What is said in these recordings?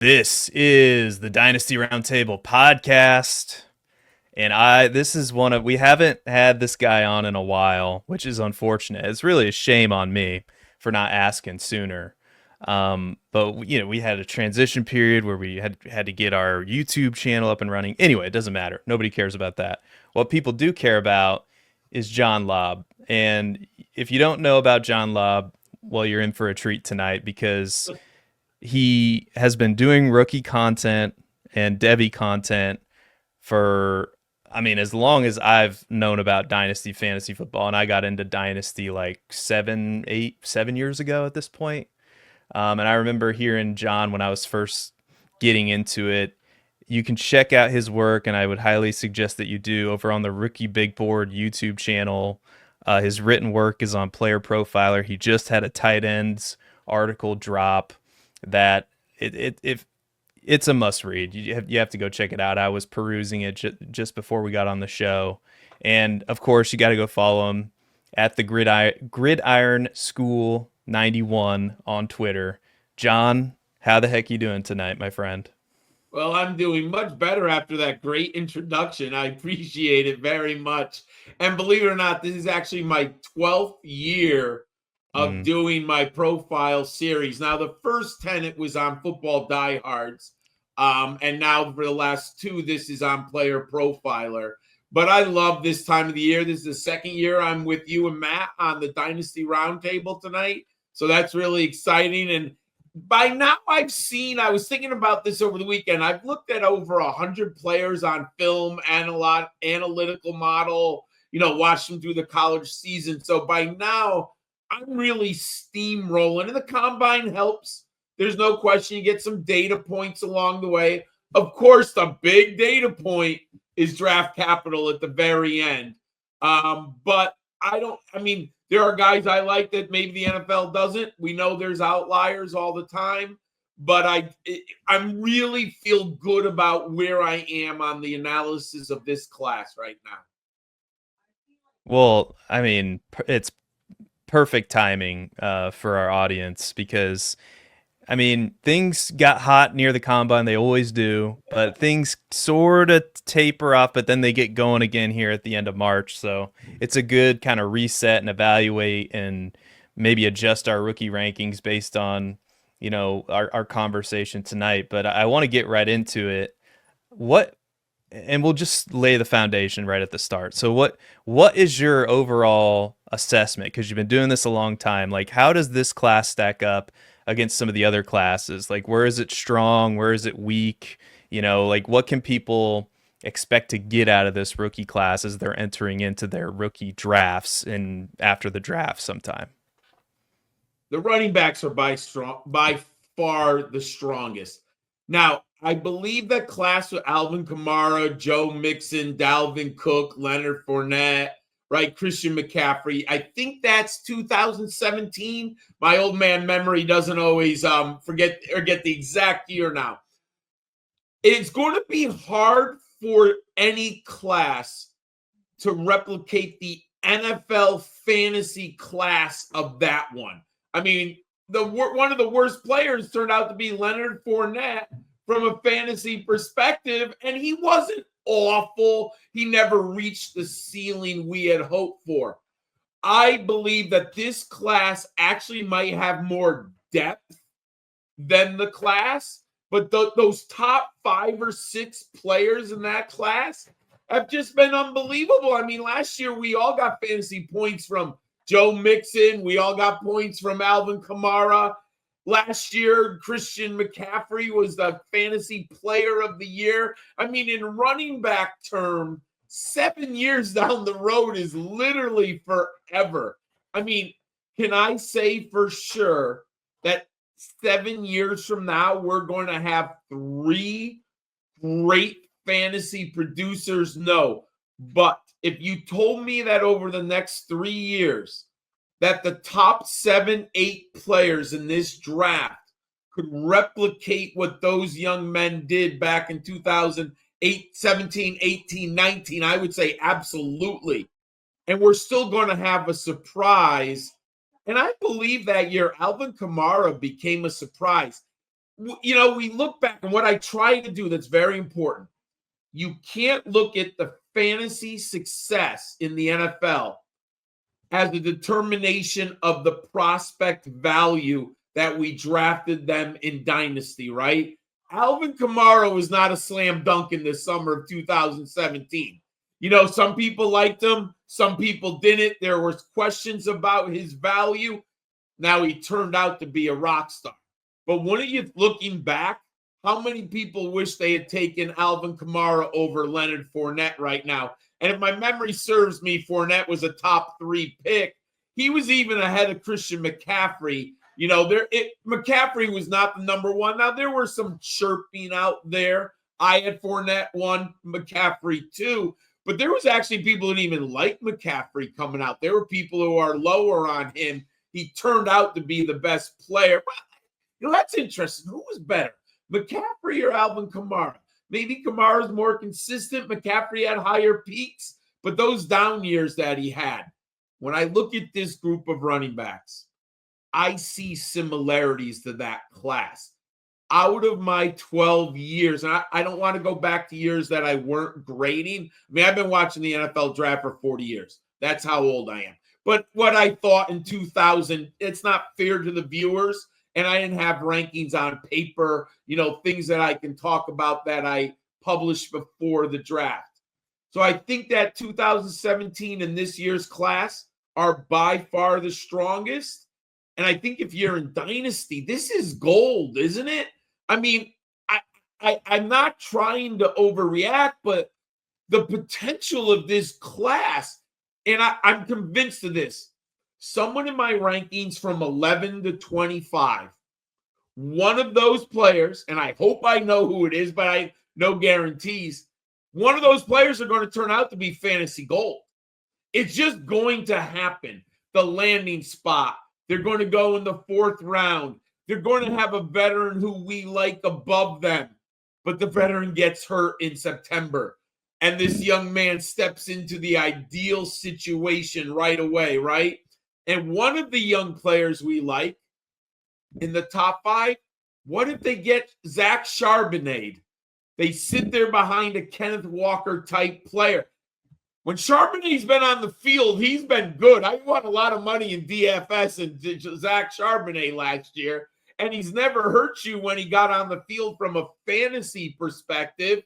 This is the Dynasty Roundtable podcast, and this is we haven't had this guy on in a while, which is unfortunate. It's really a shame on me for not asking sooner. But we had a transition period where we had to get our YouTube channel up and running. Anyway, it doesn't matter. Nobody cares about that. What people do care about is John Laub. And if you don't know about John Laub, well, you're in for a treat tonight because he has been doing rookie content and Debbie content for, I mean, as long as I've known about Dynasty fantasy football, and I got into Dynasty like 7 years ago at this point. And I remember hearing John when I was first getting into it. You can check out his work, and I would highly suggest that you do over on the Rookie Big Board YouTube channel. His written work is on Player Profiler. He just had a tight ends article drop that it's a must read. You have to go check it out. I was perusing it just before we got on the show, and of course you got to go follow him at the Gridiron School 91 on Twitter. John, how the heck you doing tonight, my friend? Well, I'm doing much better after that great introduction. I appreciate it very much. And believe it or not, this is actually my 12th year of doing my profile series. Now, the first 10, it was on Football Diehards. And now for the last 2, this is on Player Profiler. But I love this time of the year. This is the second year I'm with you and Matt on the Dynasty Roundtable tonight. So that's really exciting. And by now I was thinking about this over the weekend. I've looked at over 100 players on film, analytical model, watched them through the college season. So by now I'm really steamrolling, and the combine helps. There's no question. You get some data points along the way. Of course, the big data point is draft capital at the very end. But there are guys I like that maybe the NFL doesn't. We know there's outliers all the time, but I really feel good about where I am on the analysis of this class right now. Well, I mean, it's perfect timing for our audience because, I mean, things got hot near the combine. They always do, but things sort of taper off, but then they get going again here at the end of March. So it's a good kind of reset and evaluate and maybe adjust our rookie rankings based on, our conversation tonight. But I want to get right into it. And we'll just lay the foundation right at the start. So what is your overall assessment? Because you've been doing this a long time. Like, how does this class stack up against some of the other classes? Like, where is it strong? Where is it weak? Like, what can people expect to get out of this rookie class as they're entering into their rookie drafts and after the draft sometime? The running backs are by far the strongest. Now, I believe that class with Alvin Kamara, Joe Mixon, Dalvin Cook, Leonard Fournette, right? Christian McCaffrey. I think that's 2017. My old man memory doesn't always forget or get the exact year now. It's going to be hard for any class to replicate the NFL fantasy class of that one. I mean, one of the worst players turned out to be Leonard Fournette from a fantasy perspective, and he wasn't awful. He never reached the ceiling we had hoped for. I believe that this class actually might have more depth than the class, but those top 5 or 6 players in that class have just been unbelievable. I mean, last year we all got fantasy points from Joe Mixon. We all got points from Alvin Kamara. Last year, Christian McCaffrey was the fantasy player of the year. I mean, in running back term, 7 years down the road is literally forever. I mean, can I say for sure that 7 years from now, we're going to have 3 great fantasy producers? No. But if you told me that over the next 3 years, that the top 7, 8 players in this draft could replicate what those young men did back in 2008, 17, 18, 19, I would say absolutely. And we're still going to have a surprise. And I believe that year Alvin Kamara became a surprise. we look back, and what I try to do that's very important, you can't look at the fantasy success in the NFL as a determination of the prospect value that we drafted them in Dynasty, right? Alvin Kamara was not a slam dunk in the summer of 2017. Some people liked him, some people didn't. There was questions about his value. Now he turned out to be a rock star. But when you looking back, how many people wish they had taken Alvin Kamara over Leonard Fournette right now? And if my memory serves me, Fournette was a top 3 pick. He was even ahead of Christian McCaffrey. McCaffrey was not the number one. Now, there were some chirping out there. I had Fournette 1, McCaffrey 2. But there was actually people who didn't even like McCaffrey coming out. There were people who are lower on him. He turned out to be the best player. But, that's interesting. Who was better, McCaffrey or Alvin Kamara? Maybe Kamara's more consistent. McCaffrey had higher peaks, but those down years that he had, when I look at this group of running backs, I see similarities to that class. Out of my 12 years, and I don't want to go back to years that I weren't grading. I mean, I've been watching the NFL draft for 40 years. That's how old I am. But what I thought in 2000, it's not fair to the viewers. And I didn't have rankings on paper, things that I can talk about that I published before the draft. So I think that 2017 and this year's class are by far the strongest. And I think if you're in Dynasty, this is gold, isn't it? I mean, I'm not trying to overreact, but the potential of this class, and I'm convinced of this. Someone in my rankings from 11 to 25, one of those players, and I hope I know who it is, but I no guarantees, one of those players are going to turn out to be fantasy gold. It's just going to happen. The landing spot. They're going to go in the 4th round. They're going to have a veteran who we like above them, but the veteran gets hurt in September. And this young man steps into the ideal situation right away, right? And one of the young players we like in the top 5, what if they get Zach Charbonnet? They sit there behind a Kenneth Walker type player. When Charbonnet's been on the field, he's been good. I won a lot of money in DFS and Zach Charbonnet last year, and he's never hurt you when he got on the field from a fantasy perspective,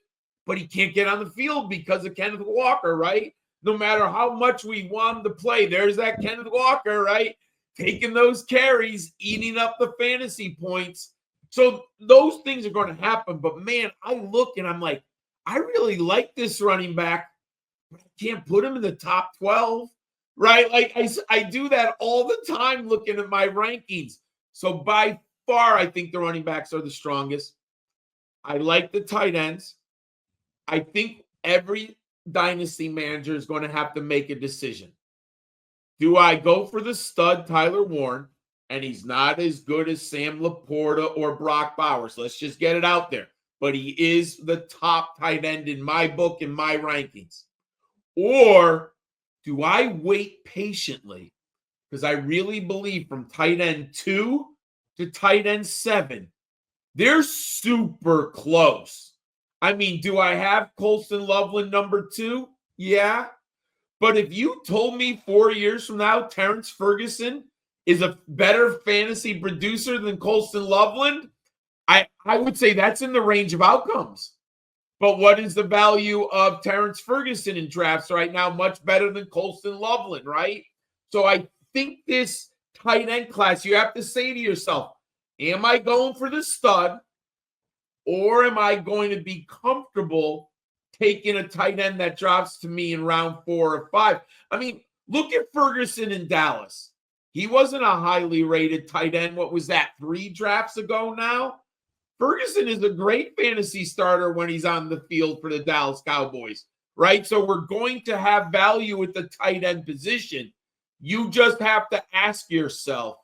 but he can't get on the field because of Kenneth Walker, right? No matter how much we want him to play, there's that Kenneth Walker, right? Taking those carries, eating up the fantasy points. So those things are going to happen. But, man, I look and I'm like, I really like this running back, but I can't put him in the top 12, right? Like I do that all the time looking at my rankings. So by far, I think the running backs are the strongest. I like the tight ends. I think every Dynasty manager is going to have to make a decision. Do I go for the stud Tyler Warren, and he's not as good as Sam Laporta or Brock Bowers? Let's just get it out there. But he is the top tight end in my book, in my rankings. Or do I wait patiently? Because I really believe from tight end 2 to tight end 7, they're super close. I mean, do I have Colston Loveland number 2? Yeah. But if you told me 4 years from now, Terrance Ferguson is a better fantasy producer than Colston Loveland, I would say that's in the range of outcomes. But what is the value of Terrance Ferguson in drafts right now? Much better than Colston Loveland, right? So I think this tight end class, you have to say to yourself, am I going for the stud? Or am I going to be comfortable taking a tight end that drops to me in round 4 or 5? I mean, look at Ferguson in Dallas. He wasn't a highly rated tight end. What was that, 3 drafts ago now? Ferguson is a great fantasy starter when he's on the field for the Dallas Cowboys, right? So we're going to have value at the tight end position. You just have to ask yourself,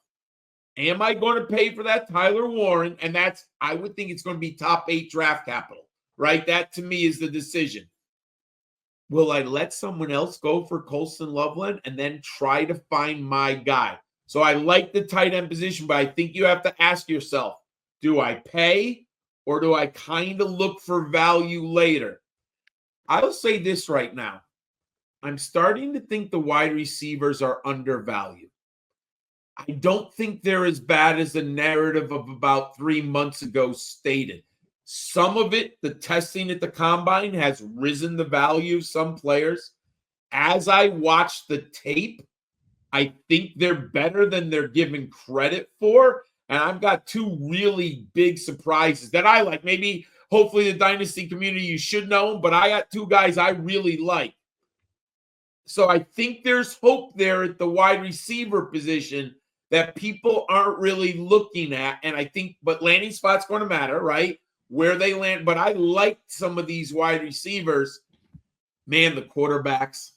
am I going to pay for that Tyler Warren? And I would think it's going to be top 8 draft capital, right? That to me is the decision. Will I let someone else go for Colston Loveland and then try to find my guy? So I like the tight end position, but I think you have to ask yourself, Do I pay or do I kind of look for value later? I'll say this right now. I'm starting to think the wide receivers are undervalued. I don't think they're as bad as the narrative of about 3 months ago stated. Some of it, the testing at the combine has risen the value of some players. As I watch the tape, I think they're better than they're given credit for. And I've got two really big surprises that I like. Maybe, hopefully, the Dynasty community, you should know them, but I got two guys I really like. So I think there's hope there at the wide receiver position that people aren't really looking at. And I think, but landing spot's going to matter, right? Where they land. But I like some of these wide receivers. Man, the quarterbacks.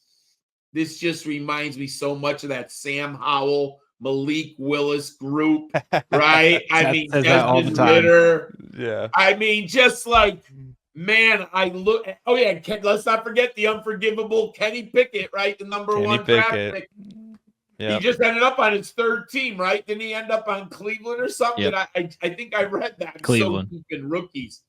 This just reminds me so much of that Sam Howell, Malik Willis group, right? I mean, Desmond Ritter. Yeah. I mean, just like, man, I look. Oh yeah, let's not forget the unforgivable Kenny Pickett, right? The number one draft pick. Yep. He just ended up on his third team, right? Didn't he end up on Cleveland or something? Yep. I think I read that. Cleveland. So deep in rookies.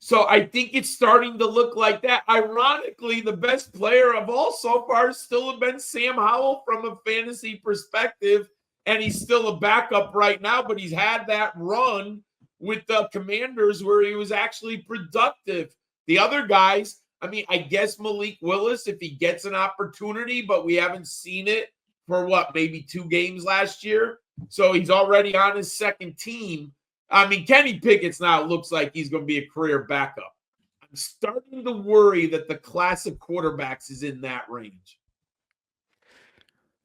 So I think it's starting to look like that. Ironically, the best player of all so far still have been Sam Howell from a fantasy perspective, and he's still a backup right now, but he's had that run with the Commanders where he was actually productive. The other guys, I mean, I guess Malik Willis, if he gets an opportunity, but we haven't seen it for maybe 2 games last year. So he's already on his second team. I mean, Kenny Pickett's now looks like he's going to be a career backup. I'm starting to worry that the class of quarterbacks is in that range.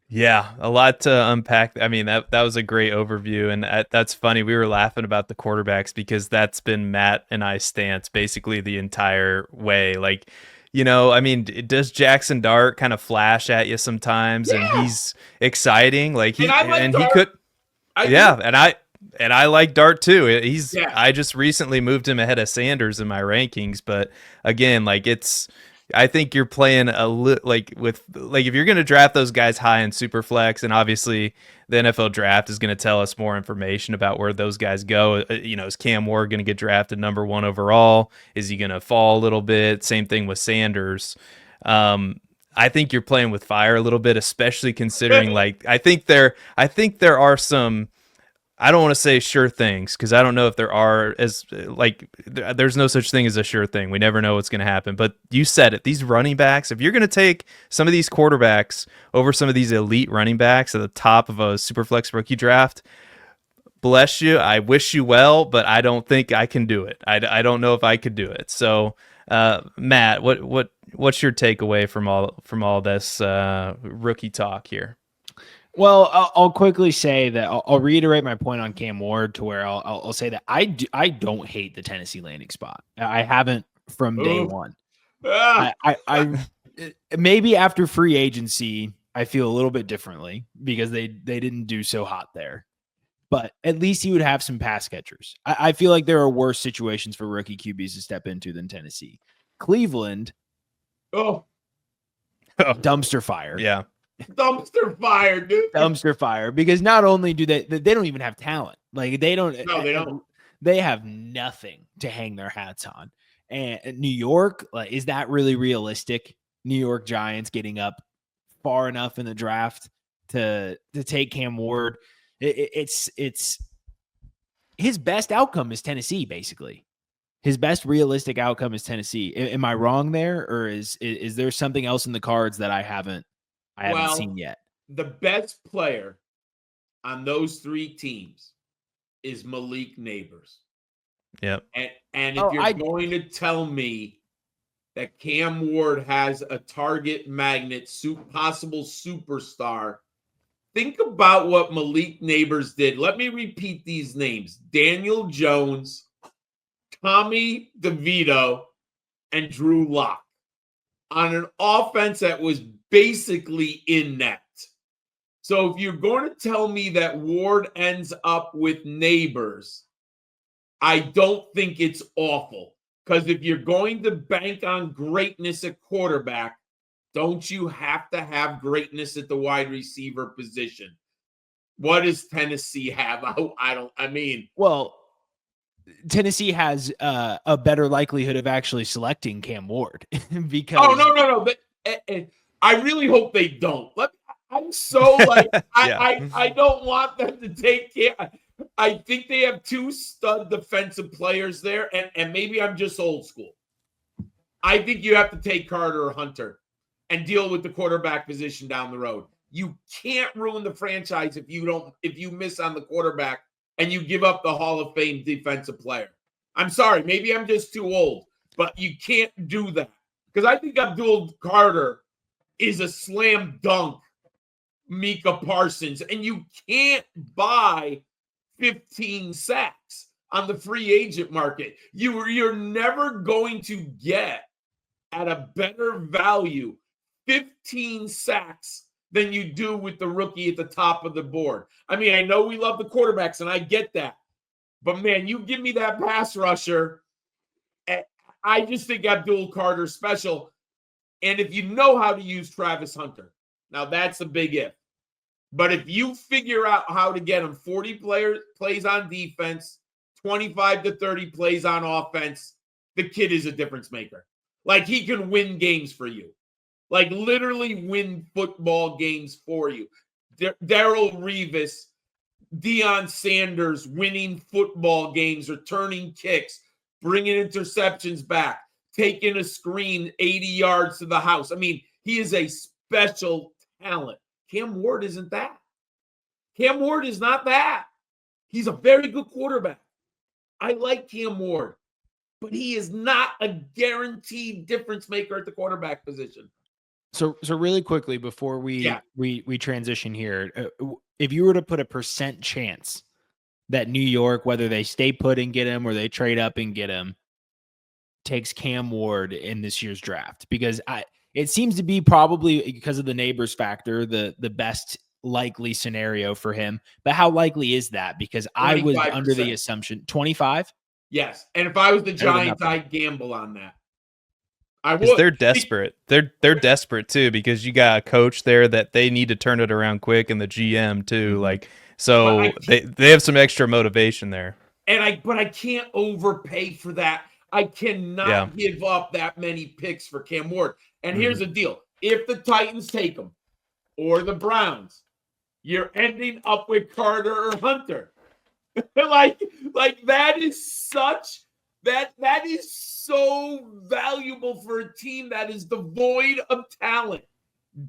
Yeah, a lot to unpack. I mean, that was a great overview, and that's funny. We were laughing about the quarterbacks because that's been Matt and I's stance basically the entire way. Like, I mean, does Jackson Dart kind of flash at you sometimes, and he's exciting? Like he could, and I like Dart too. I just recently moved him ahead of Sanders in my rankings, but again, like I think you're playing if you're going to draft those guys high in Superflex, and obviously the NFL draft is going to tell us more information about where those guys go. Is Cam Ward going to get drafted number 1 overall? Is he going to fall a little bit? Same thing with Sanders. I think you're playing with fire a little bit, especially considering I think there are some. I don't want to say sure things because I don't know if there are there's no such thing as a sure thing. We never know what's going to happen. But you said it. These running backs, if you're going to take some of these quarterbacks over some of these elite running backs at the top of a Superflex rookie draft, bless you. I wish you well, but I don't think I can do it. I don't know if I could do it. So, Matt, what's your takeaway from all this rookie talk here? Well, I'll quickly say that I'll reiterate my point on Cam Ward to where I'll say that I don't hate the Tennessee landing spot. I haven't from day one. I maybe after free agency, I feel a little bit differently because they didn't do so hot there. But at least he would have some pass catchers. I feel like there are worse situations for rookie QBs to step into than Tennessee. Cleveland, dumpster fire. Yeah. Dumpster fire, dude. Dumpster fire, because not only do they don't even have talent. Like they don't. No, they don't. They have nothing to hang their hats on. And New York, is that really realistic? New York Giants getting up far enough in the draft to take Cam Ward. It's his best outcome is Tennessee. Basically, his best realistic outcome is Tennessee. Am I wrong there, or is there something else in the cards that I haven't seen yet? The best player on those 3 teams is Malik Neighbors. Yep. And if you're going to tell me that Cam Ward has a target magnet, possible superstar, think about what Malik Neighbors did. Let me repeat these names: Daniel Jones, Tommy DeVito, and Drew Lock on an offense that was basically inept. So if you're going to tell me that Ward ends up with Neighbors, I don't think it's awful. Because if you're going to bank on greatness at quarterback, don't you have to have greatness at the wide receiver position? What does Tennessee have? Well, Tennessee has a better likelihood of actually selecting Cam Ward because. Oh, no. But, I really hope they don't. I'm so like, I don't want them to take Cam. I think they have 2 stud defensive players there, and maybe I'm just old school. I think you have to take Carter or Hunter and deal with the quarterback position down the road. You can't ruin the franchise if you miss on the quarterback and you give up the Hall of Fame defensive player. I'm sorry, maybe I'm just too old, but you can't do that. Because I think Abdul Carter is a slam dunk Micah Parsons, and you can't buy 15 sacks on the free agent market. You're never going to get at a better value 15 sacks than you do with the rookie at the top of the board. I mean, I know we love the quarterbacks, and I get that. But, man, you give me that pass rusher, I just think Abdul Carter's special. And if you know how to use Travis Hunter, now that's a big if. But if you figure out how to get him 40 plays on defense, 25 to 30 plays on offense, the kid is a difference maker. Like, he can win games for you. Like, literally win football games for you. Darrelle Revis, Deion Sanders winning football games, returning kicks, bringing interceptions back, taking a screen 80 yards to the house. I mean, he is a special talent. Cam Ward isn't that. Cam Ward is not that. He's a very good quarterback. I like Cam Ward, but he is not a guaranteed difference maker at the quarterback position. So really quickly before we transition here, if you were to put a percent chance that New York, whether they stay put and get him or they trade up and get him, takes Cam Ward in this year's draft, because it seems to be probably because of the neighbors factor, the best likely scenario for him. But how likely is that? Because 25%. I was under the assumption 25. Yes. And if I was the Giants, I'd gamble on that. I would. They're desperate. They're desperate too, because you got a coach there that they need to turn it around quick, and the GM too. Like, so they have some extra motivation there. But I can't overpay for that. I cannot give up that many picks for Cam Ward. And here's the deal. If the Titans take him or the Browns, you're ending up with Carter or Hunter. like that is so valuable for a team that is devoid of talent.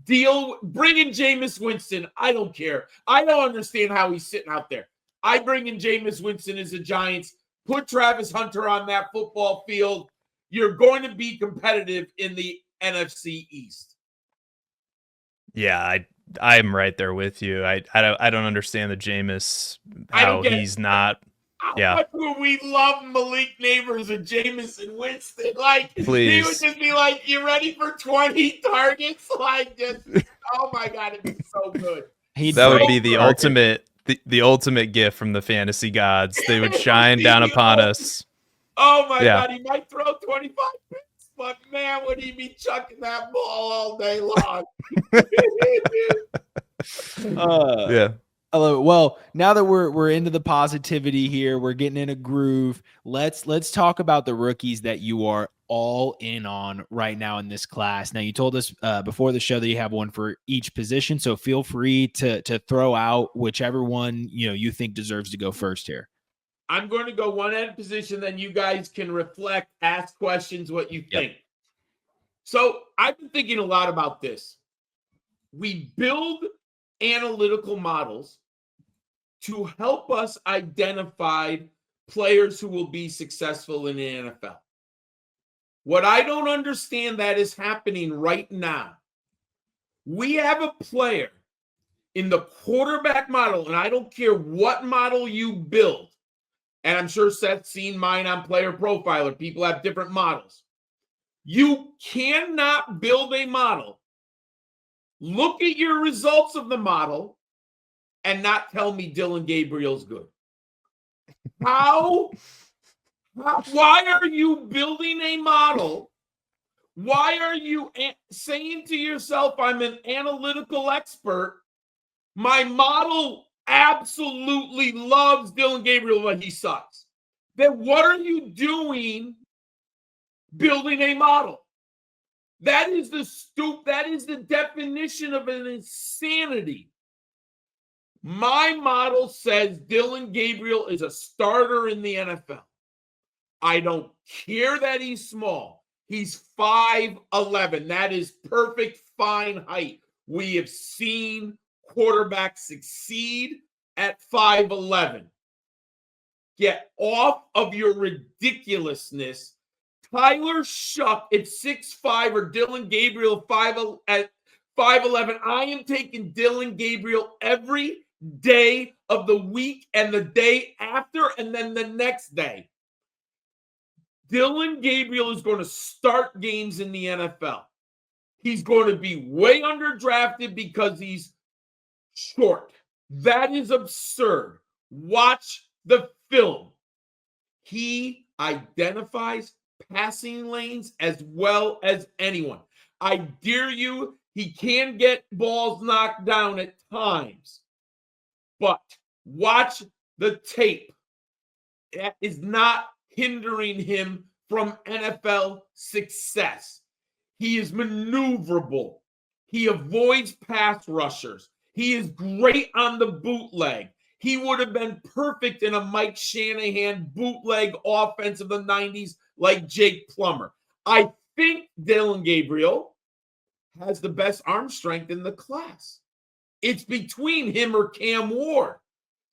Bring in Jameis Winston. I don't care. I don't understand how he's sitting out there. I bring in Jameis Winston as the Giants. Put Travis Hunter on that football field. You're going to be competitive in the NFC East. Yeah, I'm right there with you. I don't understand the Jameis, how he's not. How much would we love Malik Neighbors and Jameis Winston? Like, please. He would just be like, "You ready for 20 targets?" Like, just oh my God, it'd be so good. That would be the ultimate. The ultimate gift from the fantasy gods. They would shine down upon us. Oh my God, he might throw 25 picks, but man, would he be chucking that ball all day long? Yeah. Well, now that we're into the positivity here, we're getting in a groove. Let's talk about the rookies that you are all in on right now in this class. Now, you told us before the show that you have one for each position, so feel free to throw out whichever one you think deserves to go first here. I'm going to go one at a position, then you guys can reflect, ask questions, what you think. So I've been thinking a lot about this. We build analytical models to help us identify players who will be successful in the NFL. What I don't understand that is happening right now, we have a player in the quarterback model, and I don't care what model you build, and I'm sure Seth's seen mine on Player Profiler. People have different models. You cannot build a model, look at your results of the model, and not tell me Dillon Gabriel's good. How? Why are you building a model? Why are you saying to yourself, I'm an analytical expert? My model absolutely loves Dillon Gabriel, but he sucks. Then what are you doing building a model? That is the definition of an insanity. My model says Dillon Gabriel is a starter in the NFL. I don't care that he's small. He's 5'11". That is perfect, fine height. We have seen quarterbacks succeed at 5'11". Get off of your ridiculousness. Tyler Shuck at 6'5" or Dillon Gabriel at 5'11". I am taking Dillon Gabriel every day of the week and the day after and then the next day. Dillon Gabriel is going to start games in the NFL. He's going to be way underdrafted because he's short. That is absurd. Watch the film. He identifies passing lanes as well as anyone. I dare you, he can get balls knocked down at times. But watch the tape. That is not hindering him from NFL success. He is maneuverable. He avoids pass rushers. He is great on the bootleg. He would have been perfect in a Mike Shanahan bootleg offense of the 90s like Jake Plummer. I think Dillon Gabriel has the best arm strength in the class. It's between him or Cam Ward.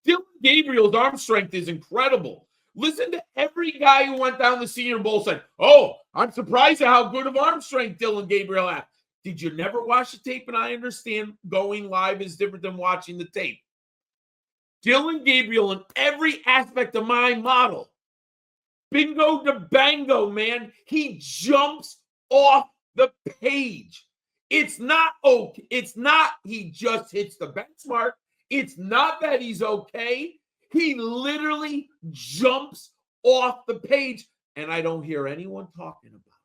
Dillon Gabriel's arm strength is incredible. Listen to every guy who went down the Senior Bowl said, "Oh, I'm surprised at how good of arm strength Dillon Gabriel has." Did you never watch the tape? And I understand going live is different than watching the tape. Dillon Gabriel in every aspect of my model. Bingo to bango, man. He jumps off the page. It's not okay. It's not he just hits the benchmark. It's not that he's okay. He literally jumps off the page, and I don't hear anyone talking about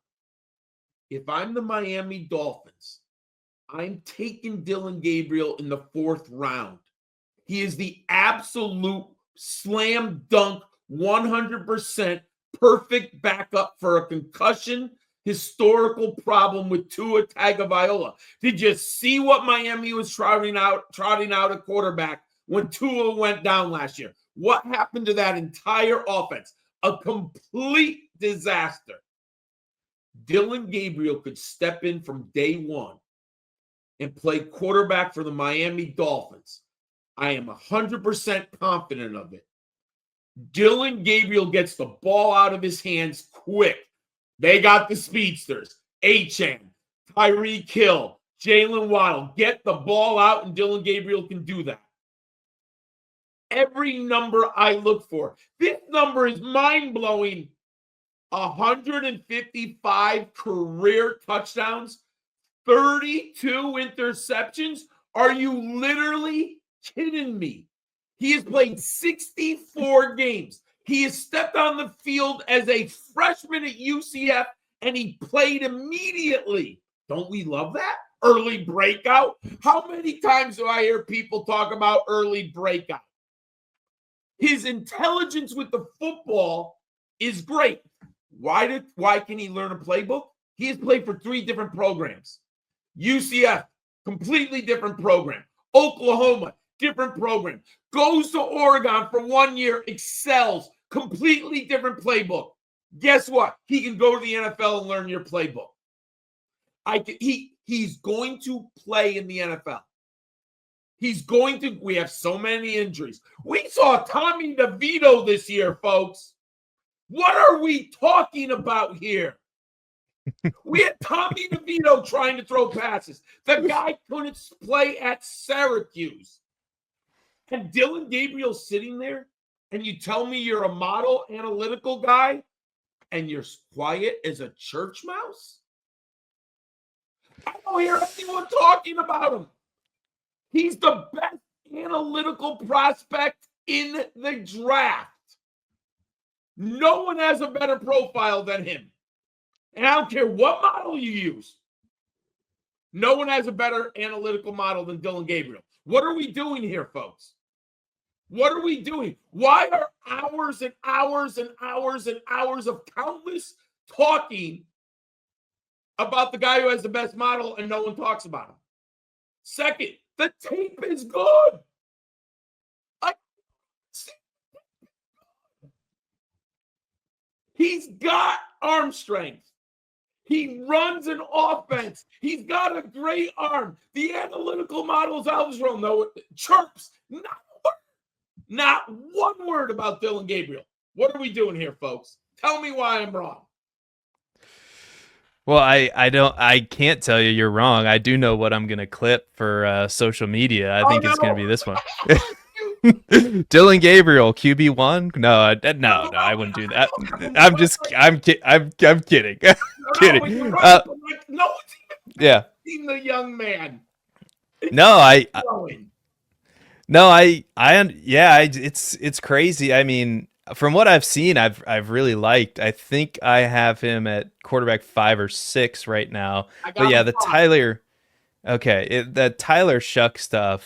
it. If I'm the Miami Dolphins, I'm taking Dillon Gabriel in the 4th round. He is the absolute slam dunk, 100% perfect backup for a concussion historical problem with Tua Tagovailoa. Did you see what Miami was trotting out at quarterback when Tua went down last year? What happened to that entire offense? A complete disaster. Dillon Gabriel could step in from day one and play quarterback for the Miami Dolphins. I am 100% confident of it. Dillon Gabriel gets the ball out of his hands quick. They got the speedsters. Achane, Tyreek Hill, Jalen Waddle. Get the ball out, and Dillon Gabriel can do that. Every number I look for. This number is mind-blowing. 155 career touchdowns, 32 interceptions. Are you literally kidding me? He has played 64 games. He has stepped on the field as a freshman at UCF, and he played immediately. Don't we love that? Early breakout. How many times do I hear people talk about early breakout? His intelligence with the football is great. Why can he learn a playbook? He has played for 3 different programs. UCF, completely different program. Oklahoma, different program. Goes to Oregon for 1 year, excels, completely different playbook. Guess what? He can go to the NFL and learn your playbook. He's going to play in the NFL. We have so many injuries. We saw Tommy DeVito this year, folks. What are we talking about here? We had Tommy DeVito trying to throw passes. The guy couldn't play at Syracuse. And Dillon Gabriel sitting there, and you tell me you're a model analytical guy, and you're quiet as a church mouse? I don't hear anyone talking about him. He's the best analytical prospect in the draft. No one has a better profile than him. And I don't care what model you use. No one has a better analytical model than Dillon Gabriel. What are we doing here, folks? What are we doing? Why are hours and hours and hours and hours of countless talking about the guy who has the best model and no one talks about him? Second, the tape is good. He's got arm strength. He runs an offense. He's got a great arm. The analytical models algebra know it. Chirps. Not one word about Dillon Gabriel. What are we doing here, folks? Tell me why I'm wrong. Well, I can't tell you you're wrong. I do know what I'm gonna clip for social media. I think it's gonna be this one. Dillon Gabriel, QB1? No, I wouldn't do that. I'm kidding. Kidding. No one's Yeah. seen the young man. It's crazy. I mean, from what I've seen, I've really liked. I think I have him at quarterback 5 or 6 right now. But yeah, the Tyler Shuck stuff.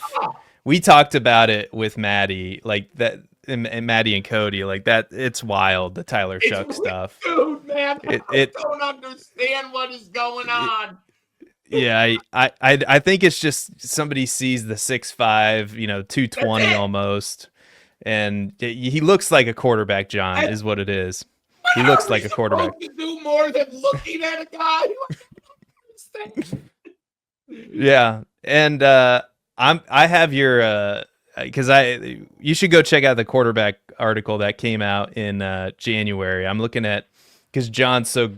We talked about it with Maddie, like that, and Maddie and Cody, like that. It's wild, the Tyler Shuck stuff. Dude, man, I don't understand what is going on. Yeah, I think it's just somebody sees the 6'5", 220 almost, and he looks like a quarterback. John is what it is. He looks like a quarterback. To do more than looking at a guy. Yeah, and I have your because you should go check out the quarterback article that came out in January. I'm looking at because John so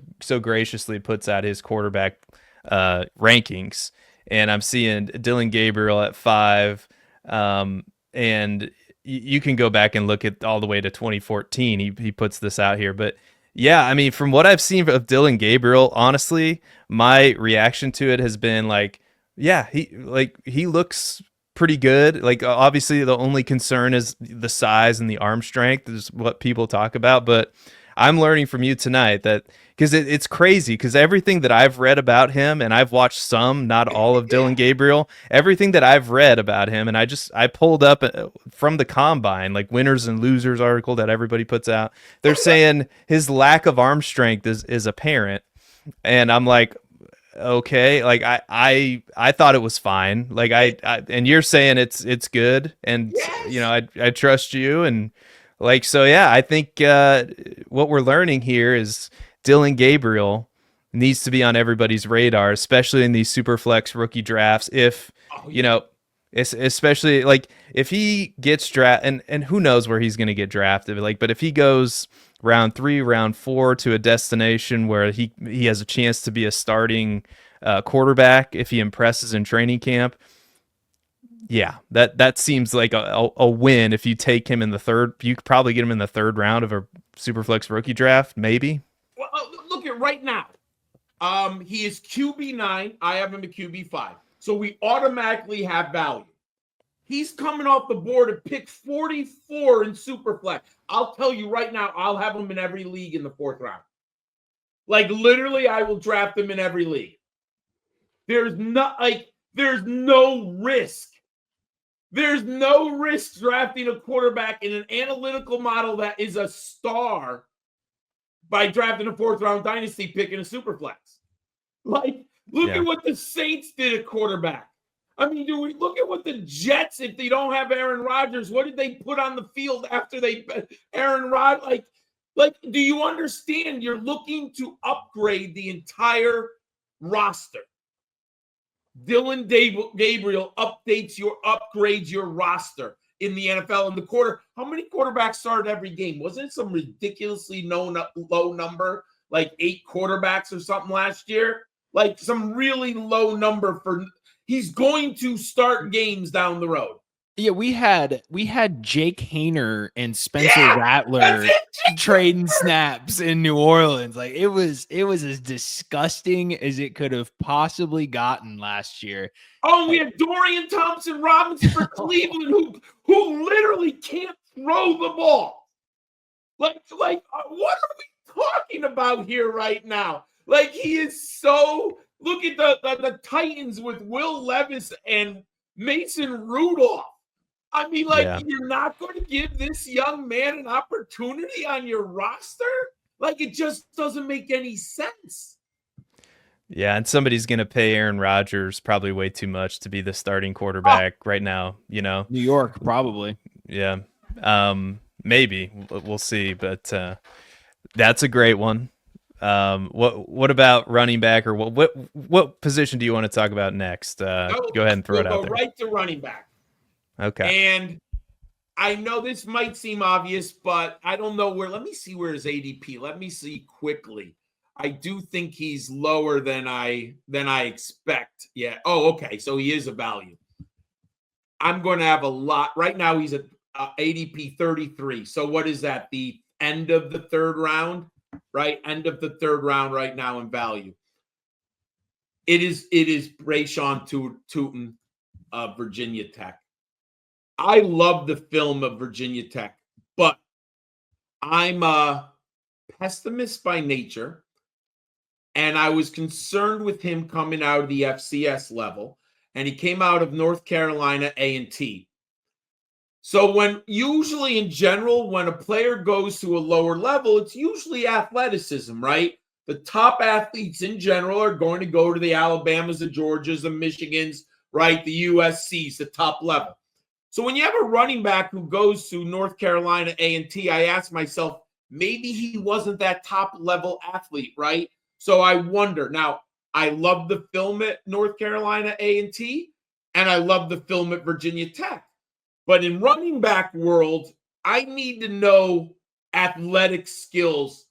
graciously puts out his quarterback rankings, and I'm seeing Dillon Gabriel at 5, and you can go back and look at all the way to 2014. He puts this out here, but yeah, I mean, from what I've seen of Dillon Gabriel, honestly, my reaction to it has been like, yeah, he looks pretty good. Like, obviously, the only concern is the size and the arm strength is what people talk about. But I'm learning from you tonight that because it's crazy because everything that I've read about him, and I've watched some, not all of Dillon Gabriel, everything that I've read about him, and I pulled up from the Combine, like winners and losers article that everybody puts out. They're saying his lack of arm strength is apparent, and I'm like, okay, like I thought it was fine, like I and you're saying it's good, and yes. I trust you, and like, so yeah, I think what we're learning here is Dillon Gabriel needs to be on everybody's radar, especially in these super flex rookie drafts. If especially like if he gets drafted, and who knows where he's going to get drafted, like, but if he goes round 3, round 4 to a destination where he has a chance to be a starting quarterback if he impresses in training camp, yeah, that seems like a win. If you take him in the third, you could probably get him in the 3rd round of a Superflex rookie draft, maybe. Well, look at right now. He is QB9. I have him at QB5. So we automatically have value. He's coming off the board at pick 44 in Superflex. I'll tell you right now, I'll have him in every league in the 4th round. Like, literally, I will draft him in every league. There's no risk. There's no risk drafting a quarterback in an analytical model that is a star by drafting a 4th round dynasty pick in a Superflex. Like, look at what the Saints did at quarterback. I mean, do we look at what the Jets, if they don't have Aaron Rodgers, what did they put on the field after Aaron Rodgers? Like, do you understand? You're looking to upgrade the entire roster. Dillon Gabriel upgrades your roster in the NFL in the quarter. How many quarterbacks started every game? Wasn't it some ridiculously low number, like 8 quarterbacks or something last year? Like some really low number for he's going to start games down the road. Yeah, we had Jake Hayner and Spencer Rattler trading snaps in New Orleans. Like it was as disgusting as it could have possibly gotten last year. Oh, we had Dorian Thompson-Robinson for Cleveland, who literally can't throw the ball. Like what are we talking about here right now? Like he is so. Look at the Titans with Will Levis and Mason Rudolph. I mean, like, you're not going to give this young man an opportunity on your roster? Like, it just doesn't make any sense. Yeah, and somebody's going to pay Aaron Rodgers probably way too much to be the starting quarterback right now, you know? New York, probably. Yeah. Maybe. We'll see, but that's a great one. What about running back, or what position do you want to talk about next? Go ahead and throw it out there. Go right to running back. Okay. And I know this might seem obvious, but I don't know where. Let me see where his ADP. Let me see quickly. I do think he's lower than I expect. Yeah. Oh, okay. So he is a value. I'm going to have a lot. Right now he's at ADP 33. So what is that? The end of the third round, right? End of the third round right now in value. It is Bhayshul Tuten of Virginia Tech. I love the film of Virginia Tech, but I'm a pessimist by nature, and I was concerned with him coming out of the FCS level, and he came out of North Carolina A&T. So usually in general, when a player goes to a lower level, it's usually athleticism, right? The top athletes in general are going to go to the Alabamas, the Georgias, the Michigans, right? The USCs, the top level. So when you have a running back who goes to North Carolina A&T, I ask myself, maybe he wasn't that top level athlete, right? So I wonder. Now, I love the film at North Carolina A&T, and I love the film at Virginia Tech. But in running back world, I need to know athletic skills.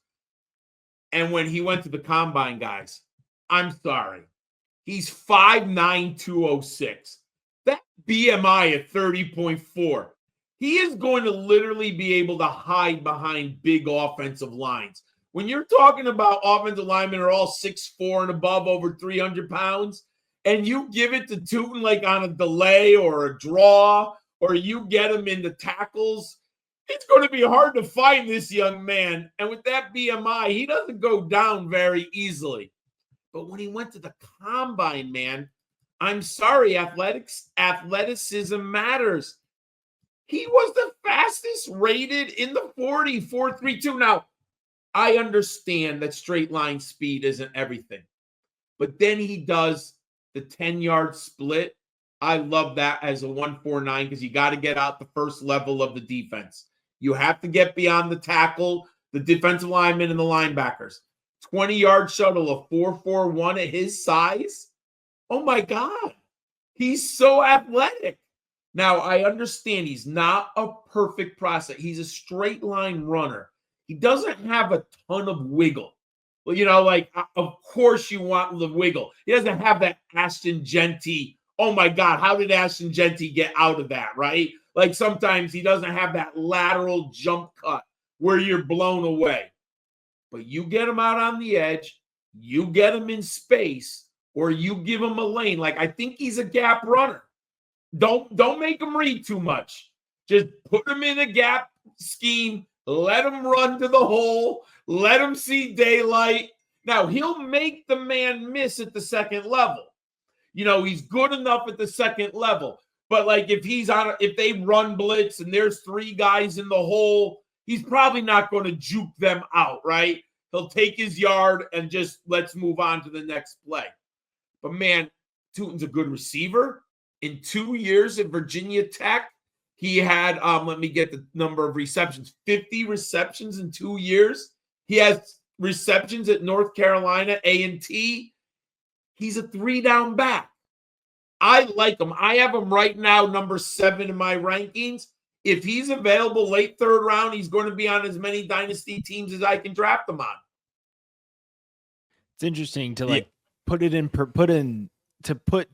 And when he went to the combine, guys, I'm sorry. He's 5'9", 206. That BMI at 30.4. He is going to literally be able to hide behind big offensive lines. When you're talking about offensive linemen are all 6'4" and above, over 300 pounds, and you give it to Tuten like on a delay or a draw, or you get him into tackles, it's going to be hard to find this young man. And with that BMI, he doesn't go down very easily. But when he went to the combine, man, I'm sorry, athleticism matters. He was the fastest rated in the 40, 4.32. Now, I understand that straight line speed isn't everything. But then he does the 10-yard split. I love that as a 1.49 because you got to get out the first level of the defense. You have to get beyond the tackle, the defensive linemen, and the linebackers. 20-yard shuttle, a 4.41 at his size. Oh, my God. He's so athletic. Now, I understand he's not a perfect process. He's a straight line runner. He doesn't have a ton of wiggle. Well, you know, like, of course you want the wiggle. He doesn't have that Ashton Genty. Oh, my God, how did Ashton Genty get out of that, right? Like sometimes he doesn't have that lateral jump cut where you're blown away. But you get him out on the edge, you get him in space, or you give him a lane. Like, I think he's a gap runner. Don't make him read too much. Just put him in a gap scheme. Let him run to the hole. Let him see daylight. Now, he'll make the man miss at the second level. You know, he's good enough at the second level. But, like, if they run blitz and there's three guys in the hole, he's probably not going to juke them out, right? He'll take his yard and just let's move on to the next play. But, man, Tuten's a good receiver. In 2 years at Virginia Tech, he had, let me get the number of receptions, 50 receptions in 2 years. He has receptions at North Carolina A&T. He's a 3-down back. I like him. I have him right now, number 7 in my rankings. If he's available late third round, he's going to be on as many dynasty teams as I can draft him on. It's interesting to put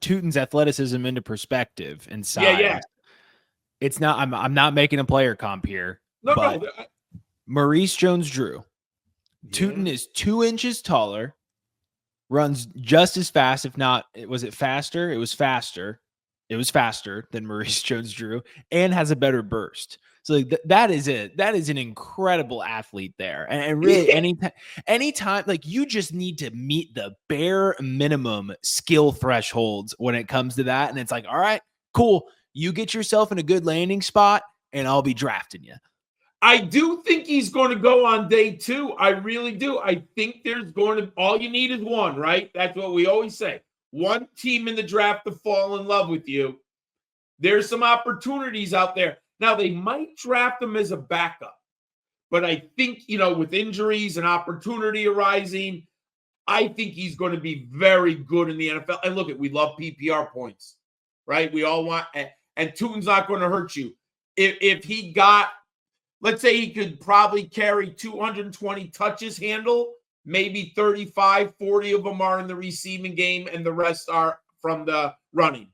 Tuten's athleticism into perspective and size. Yeah. It's not. I'm not making a player comp here. No. Maurice Jones-Drew. Yeah. Tuten is 2 inches taller. Runs just as fast, if not, was it faster? It was faster. It was faster than Maurice Jones-Drew, and has a better burst. So that is it. That is an incredible athlete there. And really, anytime, like, you just need to meet the bare minimum skill thresholds when it comes to that. And it's like, all right, cool. You get yourself in a good landing spot, and I'll be drafting you. I do think he's going to go on day 2. I really do. I think there's going to, all you need is one, right? That's what we always say. One team in the draft to fall in love with you. There's some opportunities out there. Now, they might draft him as a backup, but I think, with injuries and opportunity arising, I think he's going to be very good in the NFL. And look, we love PPR points, right? We all want, and Tuten's not going to hurt you. If he got, let's say he could probably carry 220 touches handle, maybe 35, 40 of them are in the receiving game, and the rest are from the running.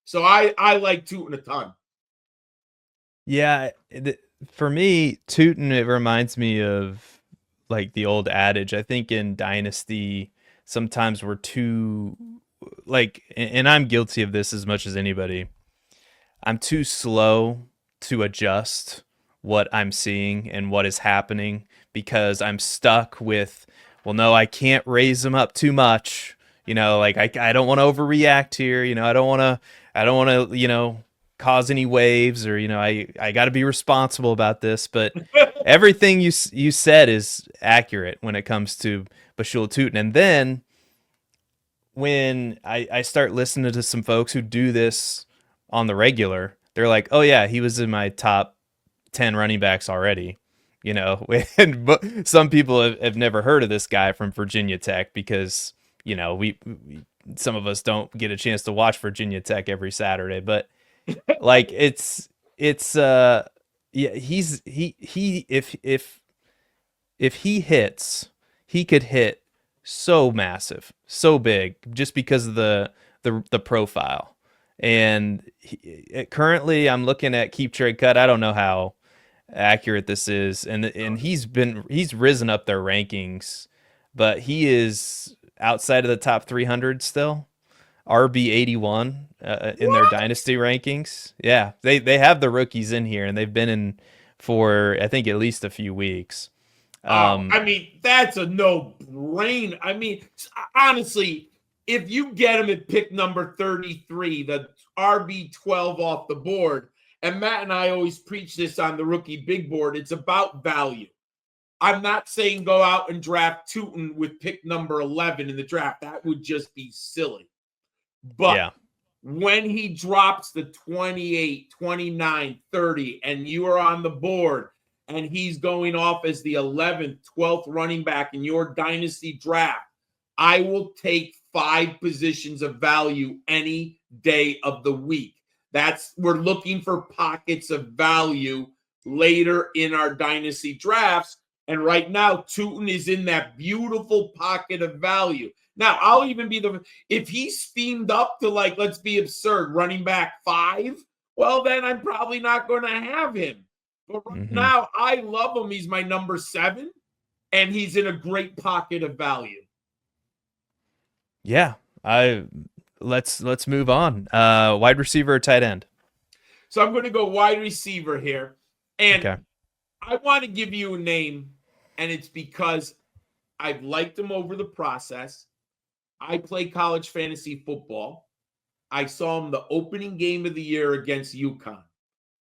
So I like Tuten a ton. Yeah, for me, Tuten, it reminds me of like the old adage. I think in Dynasty, sometimes we're too, like, and I'm guilty of this as much as anybody. I'm too slow to adjust what I'm seeing and what is happening because I'm stuck with, well, no, I can't raise them up too much. Like I don't want to overreact here. I don't want to, cause any waves or, I got to be responsible about this. But everything you said is accurate when it comes to Bhayshul Tuten. And then when I start listening to some folks who do this on the regular, they're like, oh yeah, he was in my top 10 running backs already, but some people have never heard of this guy from Virginia Tech because, we some of us don't get a chance to watch Virginia Tech every Saturday, but like it's yeah, if he hits, he could hit so massive, so big just because of the profile. And currently I'm looking at Keep Trade Cut. I don't know how accurate this is, and he's risen up their rankings, but he is outside of the top 300 still. RB 81 in their Dynasty rankings. Yeah, they have the rookies in here, and they've been in for I think at least a few weeks. I mean, that's a no-brainer. I mean, honestly, if you get him at pick number 33, the RB12 off the board, and Matt and I always preach this on the rookie big board, it's about value. I'm not saying go out and draft Tuten with pick number 11 in the draft. That would just be silly. But when he drops the 28, 29, 30, and you are on the board, and he's going off as the 11th, 12th running back in your dynasty draft, I will take 5 positions of value any day of the week. We're looking for pockets of value later in our dynasty drafts. And right now, Tuten is in that beautiful pocket of value. Now, I'll even be if he's steamed up to, like, let's be absurd, running back 5, well, then I'm probably not going to have him. But right now, I love him. He's my number 7, and he's in a great pocket of value. Yeah, let's move on. Wide receiver or tight end? So I'm going to go wide receiver here. And I want to give you a name, and it's because I've liked him over the process. I play college fantasy football. I saw him the opening game of the year against UConn.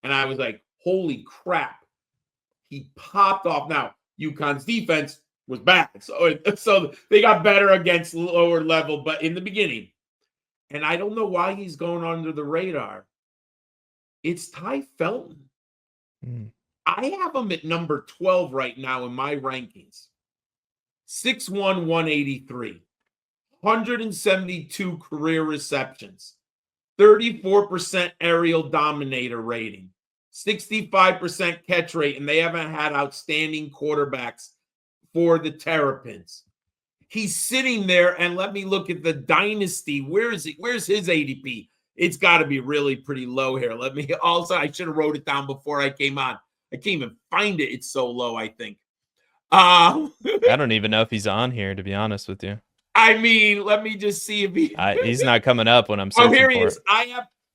And I was like, holy crap. He popped off. Now, UConn's defense was bad. So they got better against lower level, but in the beginning. And I don't know why he's going under the radar. It's Tai Felton. I have him at number 12 right now in my rankings. 6'1", 183. 172 career receptions. 34% aerial dominator rating. 65% catch rate, and they haven't had outstanding quarterbacks for the Terrapins. He's sitting there, and let me look at the dynasty. Where is he? Where's his ADP? It's got to be really pretty low here. I should have wrote it down before I came on. I can't even find it. It's so low, I think. I don't even know if he's on here, to be honest with you. I mean, let me just see if he's not coming up when I'm searching for it. Oh, here he is.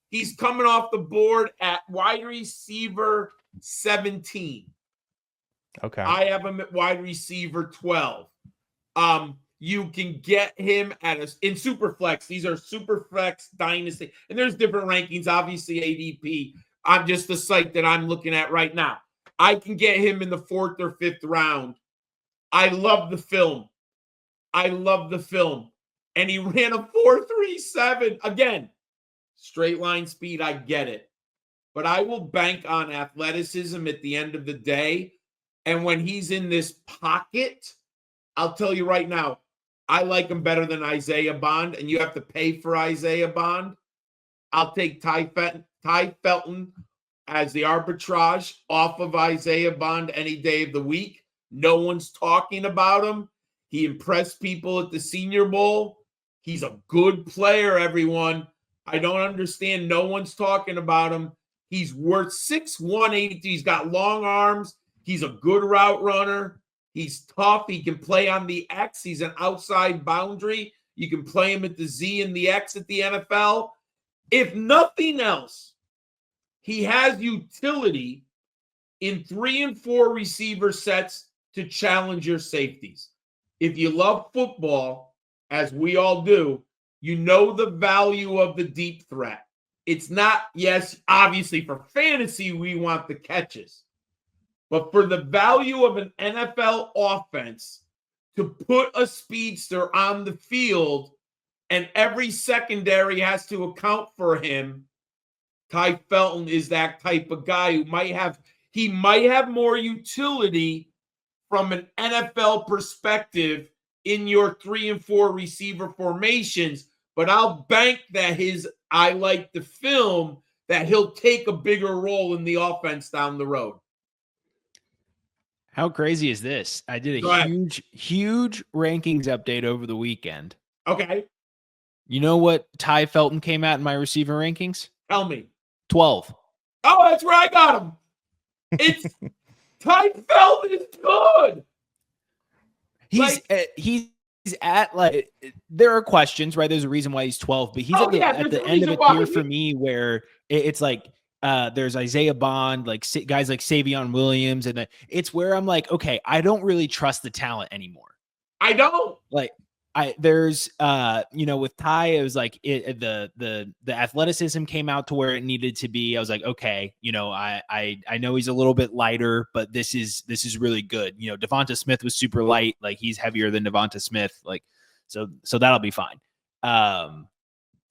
He's coming off the board at wide receiver 17. Okay. I have him at wide receiver 12. You can get him in Superflex. These are Superflex Dynasty. And there's different rankings, obviously ADP. I'm just the site that I'm looking at right now. I can get him in the 4th or 5th round. I love the film. And he ran a 4.37. Again, straight line speed, I get it. But I will bank on athleticism at the end of the day. And when he's in this pocket, I'll tell you right now, I like him better than Isaiah Bond, and you have to pay for Isaiah Bond. I'll take Tai Felton as the arbitrage off of Isaiah Bond any day of the week. No one's talking about him. He impressed people at the Senior Bowl. He's a good player, everyone. I don't understand. No one's talking about him. He's worth 6'1", 82. He's got long arms. He's a good route runner. He's tough. He can play on the X. He's an outside boundary. You can play him at the Z and the X at the NFL. If nothing else, he has utility in 3 and 4 receiver sets to challenge your safeties. If you love football, as we all do, you know the value of the deep threat. It's not, yes, obviously for fantasy, we want the catches. But for the value of an NFL offense, to put a speedster on the field and every secondary has to account for him, Tai Felton is that type of guy who might have more utility from an NFL perspective in your 3 and 4 receiver formations. But I'll bank that I like the film, that he'll take a bigger role in the offense down the road. How crazy is this? I did a huge rankings update over the weekend. Okay. You know what Tai Felton came out in my receiver rankings? Tell me. 12. Oh, that's where I got him. It's Tai Felton is good. He's at, like, there are questions, right? There's a reason why he's 12, but he's at the end of a tier for me where it's like there's Isaiah Bond, like guys like Savion Williams, and it's where I'm like, okay, I don't really trust the talent anymore. I don't. There's with Tai, it was like the athleticism came out to where it needed to be. I was like, okay, I know he's a little bit lighter, but this is really good. Devonta Smith was super light, like he's heavier than Devonta Smith, like so that'll be fine. And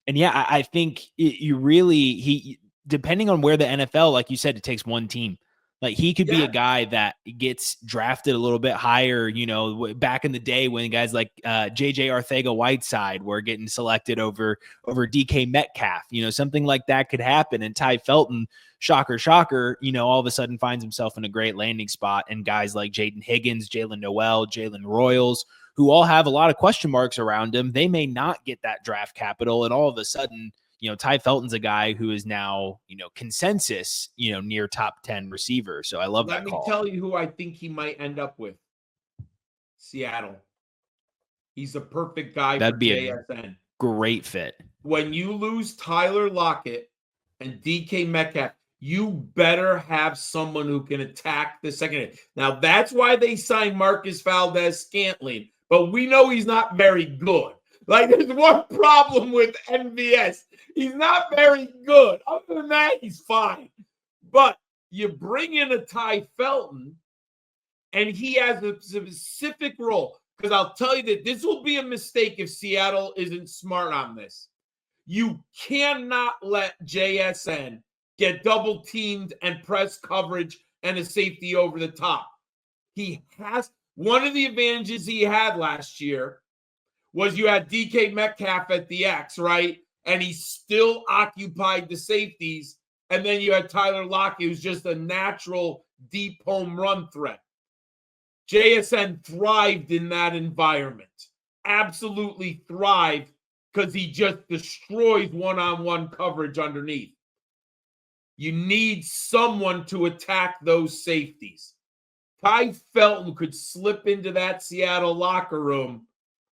yeah, I think he depending on where the NFL, like you said, it takes one team. Like he could be a guy that gets drafted a little bit higher, back in the day when guys like JJ Arcega-Whiteside were getting selected over DK Metcalf, something like that could happen. And Tai Felton, shocker, all of a sudden finds himself in a great landing spot. And guys like Jaden Higgins, Jaylin Noel, Jalen Royals, who all have a lot of question marks around them, they may not get that draft capital. And all of a sudden, Tai Felton's a guy who is now, consensus, near top 10 receiver. So I love that call. Let me tell you who I think he might end up with. Seattle. He's a perfect guy for JSN. Great fit. When you lose Tyler Lockett and DK Metcalf, you better have someone who can attack the secondary. Now, that's why they signed Marcus Valdez-Scantling, but we know he's not very good. Like, there's one problem with MVS. He's not very good. Other than that, he's fine. But you bring in a Tai Felton, and he has a specific role. Because I'll tell you that this will be a mistake if Seattle isn't smart on this. You cannot let JSN get double teamed and press coverage and a safety over the top. He has one of the advantages he had last year was you had DK Metcalf at the X, right? And he still occupied the safeties. And then you had Tyler Lockett, who's just a natural deep home run threat. JSN thrived in that environment. Absolutely thrived because he just destroys one-on-one coverage underneath. You need someone to attack those safeties. Tai Felton could slip into that Seattle locker room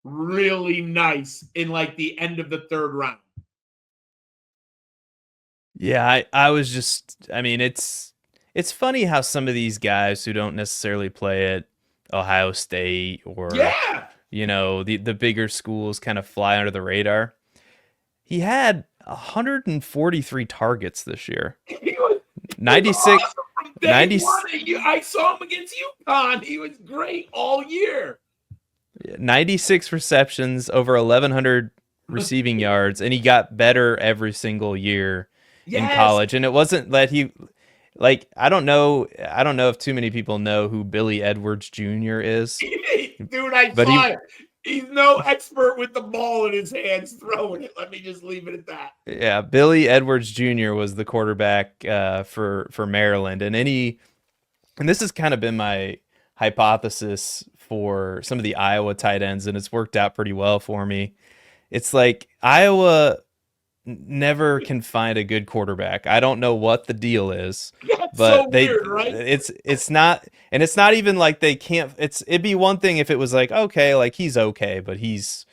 really nice in like the end of the 3rd round. Yeah, I was just, it's funny how some of these guys who don't necessarily play at Ohio State or the bigger schools kind of fly under the radar. He had 143 targets this year. He was 96 awesome from day 90 one. I saw him against UConn. He was great all year. 96 receptions, over 1,100 receiving yards, and he got better every single year in college. And it wasn't that he, I don't know if too many people know who Billy Edwards Jr. is. Dude, I saw it. He's no expert with the ball in his hands throwing it. Let me just leave it at that. Yeah, Billy Edwards Jr. was the quarterback for Maryland, and this has kind of been my hypothesis for some of the Iowa tight ends, and it's worked out pretty well for me. It's like Iowa never can find a good quarterback. I don't know what the deal is, but so weird, right? It's not, and it's not even like they can't. It'd be one thing if it was like, okay, like he's okay, but he's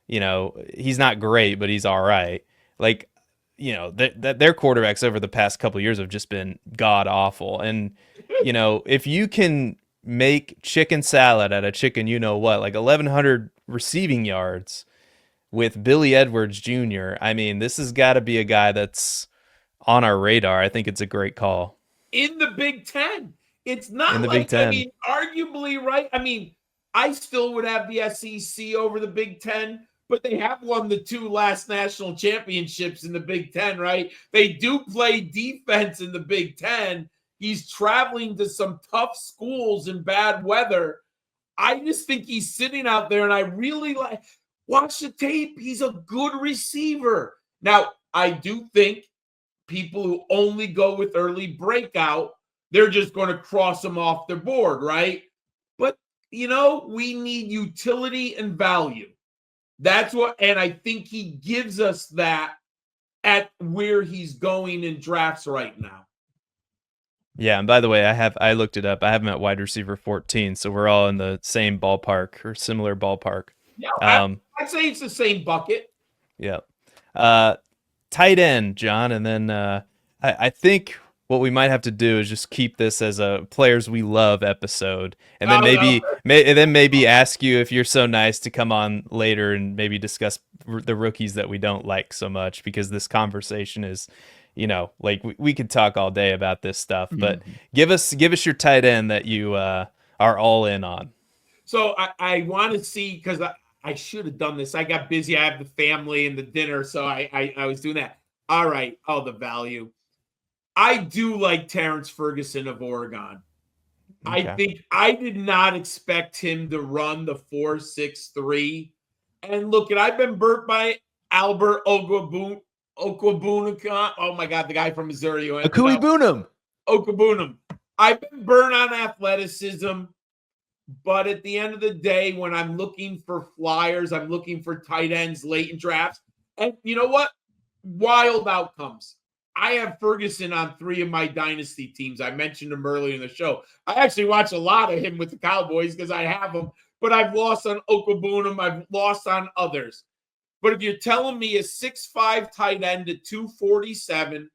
not great, but he's all right. Like, their quarterbacks over the past couple of years have just been god awful, and if you can make chicken salad out of chicken, like 1,100 receiving yards with Billy Edwards Jr., I mean, this has got to be a guy that's on our radar. I think it's a great call. In the Big Ten. It's not in the like, Big Ten. I mean, arguably, right? I mean, I still would have the SEC over the Big Ten, but they have won the 2 last national championships in the Big Ten, right? They do play defense in the Big Ten. He's traveling to some tough schools in bad weather. I just think he's sitting out there, and I really watch the tape. He's a good receiver. Now, I do think people who only go with early breakout, they're just going to cross him off their board, right? But, we need utility and value. That's what, and I think he gives us that at where he's going in drafts right now. Yeah, and by the way, I looked it up. I have him at wide receiver 14, so we're all in the same ballpark or similar ballpark. Yeah, I'd say it's the same bucket. Yeah. Tight end, John, and then I think what we might have to do is just keep this as a players we love episode, and then maybe ask you if you're so nice to come on later and maybe discuss the rookies that we don't like so much, because this conversation is, we could talk all day about this stuff, but give us your tight end that you are all in on. So I want to see, because I should have done this. I got busy. I have the family and the dinner, so I was doing that. All right. Oh, the value. I do like Terrance Ferguson of Oregon. Okay. I think I did not expect him to run the 4.63. And look, I've been burnt by Albert Okwuegbunam. Oh my God, the guy from Missouri. Okwuegbunam. I've been burnt on athleticism, but at the end of the day, when I'm looking for flyers, I'm looking for tight ends late in drafts. And you know what? Wild outcomes. I have Ferguson on 3 of my Dynasty teams. I mentioned him earlier in the show. I actually watch a lot of him with the Cowboys because I have him, but I've lost on Okwuegbunam. I've lost on others. But if you're telling me a 6'5" tight end at 247,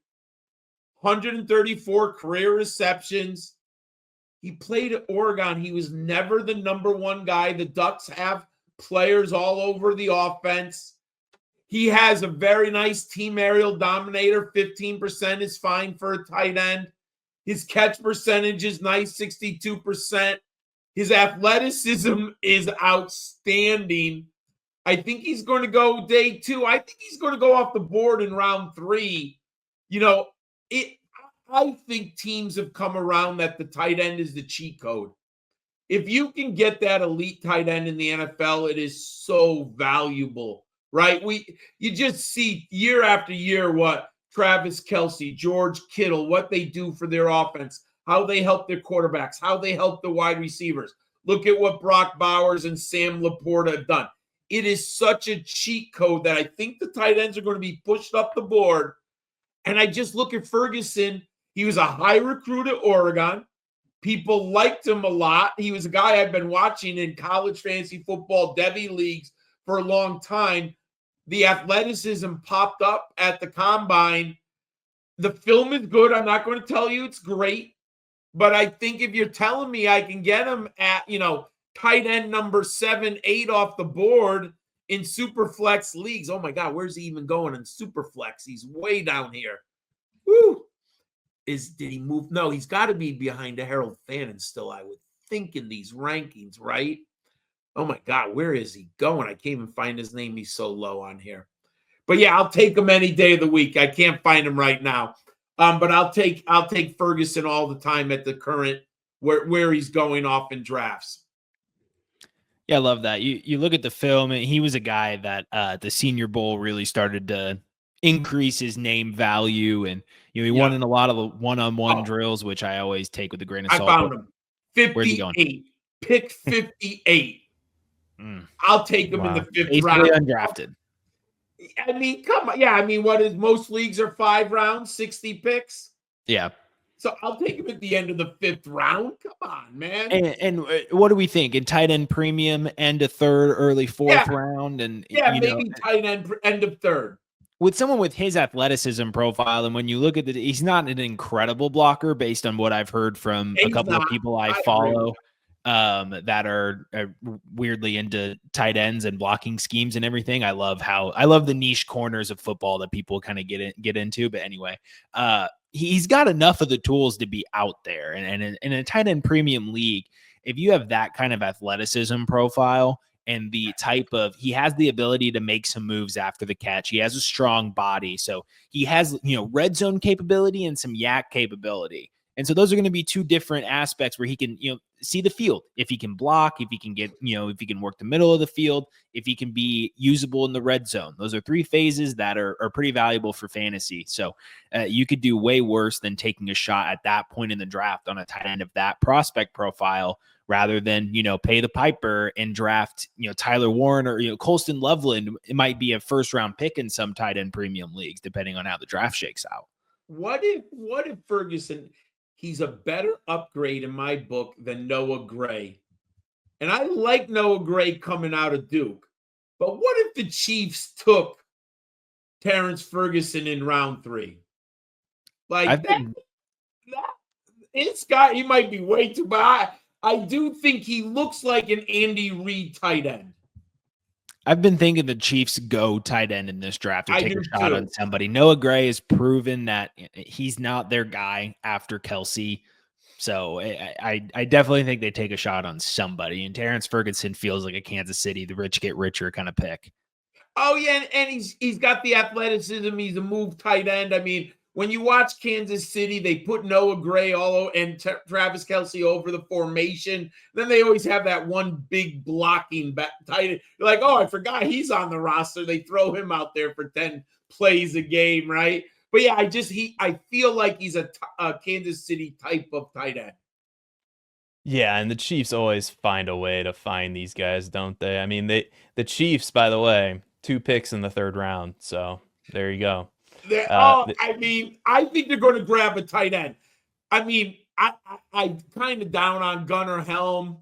134 career receptions, he played at Oregon. He was never the number 1 guy. The Ducks have players all over the offense. He has a very nice team aerial dominator. 15% is fine for a tight end. His catch percentage is nice, 62%. His athleticism is outstanding. I think he's going to go day 2. I think he's going to go off the board in round 3. I think teams have come around that the tight end is the cheat code. If you can get that elite tight end in the NFL, it is so valuable. Right? You just see year after year what Travis Kelce, George Kittle, what they do for their offense, how they help their quarterbacks, how they help the wide receivers. Look at what Brock Bowers and Sam Laporta have done. It is such a cheat code that I think the tight ends are going to be pushed up the board. And I just look at Ferguson. He was a high recruit at Oregon. People liked him a lot. He was a guy I've been watching in college fantasy football, Devy leagues for a long time. The athleticism popped up at the combine. The film is good. I'm not going to tell you it's great, but I think if you're telling me I can get him at, tight end number 7, 8 off the board in super flex leagues. Oh my God, where's he even going in super flex? He's way down here. Woo! Did he move? No, he's got to be behind a Harold Fannin still, I would think, in these rankings, right? Oh my God, where is he going? I can't even find his name. He's so low on here. But yeah, I'll take him any day of the week. I can't find him right now. But I'll take Ferguson all the time at the current where he's going off in drafts. Yeah, I love that. You look at the film, and he was a guy that the Senior Bowl really started to increase his name value, and he won in a lot of one-on-one drills, which I always take with a grain of salt. I found him. 58. Where's he going? Pick 58. I'll take him in the 5th round. Undrafted. I mean, come on. Yeah, I mean, what is most leagues are 5 rounds, 60 picks? Yeah. So I'll take him at the end of the 5th round. Come on, man. And what do we think? In tight end premium, end of 3rd, early 4th round? And maybe tight end end of 3rd. With someone with his athleticism profile, and when you look at he's not an incredible blocker based on what I've heard from a couple of people I follow that are weirdly into tight ends and blocking schemes and everything. I love the niche corners of football that people kind of get into. But anyway, he's got enough of the tools to be out there. And in a tight end premium league, if you have that kind of athleticism profile and the type of, he has the ability to make some moves after the catch. He has a strong body. So he has, red zone capability and some yak capability. And so those are going to be 2 different aspects where he can, see the field. If he can block, if he can get, if he can work the middle of the field, if he can be usable in the red zone. Those are 3 phases that are pretty valuable for fantasy. So you could do way worse than taking a shot at that point in the draft on a tight end of that prospect profile, rather than, pay the piper and draft, Tyler Warren or, Colston Loveland. It might be a 1st round pick in some tight end premium leagues, depending on how the draft shakes out. What if Ferguson, he's a better upgrade in my book than Noah Gray. And I like Noah Gray coming out of Duke. But what if the Chiefs took Terrance Ferguson in round 3? Like this guy, he might be way too, but I do think he looks like an Andy Reid tight end. I've been thinking the Chiefs go tight end in this draft to take a shot on somebody. Noah Gray has proven that he's not their guy after Kelsey. So I definitely think they take a shot on somebody. And Terrance Ferguson feels like a Kansas City, the rich get richer kind of pick. Oh, yeah, and he's got the athleticism. He's a move tight end. I mean, when you watch Kansas City, they put Noah Gray and Travis Kelce over the formation. Then they always have that one big blocking tight end. You're like, oh, I forgot he's on the roster. They throw him out there for 10 plays a game, right? But yeah, I feel like he's a Kansas City type of tight end. Yeah, and the Chiefs always find a way to find these guys, don't they? I mean, the Chiefs, by the way, 2 picks in the 3rd round. So there you go. I mean, I think they're going to grab a tight end. I mean, I kind of down on Gunnar Helm.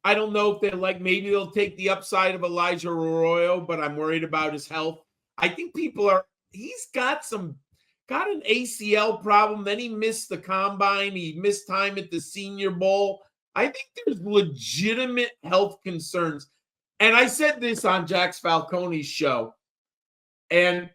I don't know if maybe they'll take the upside of Elijah Arroyo, but I'm worried about his health. I think he's got an ACL problem. Then he missed the combine. He missed time at the Senior Bowl. I think there's legitimate health concerns. And I said this on Jax Falcone's show. And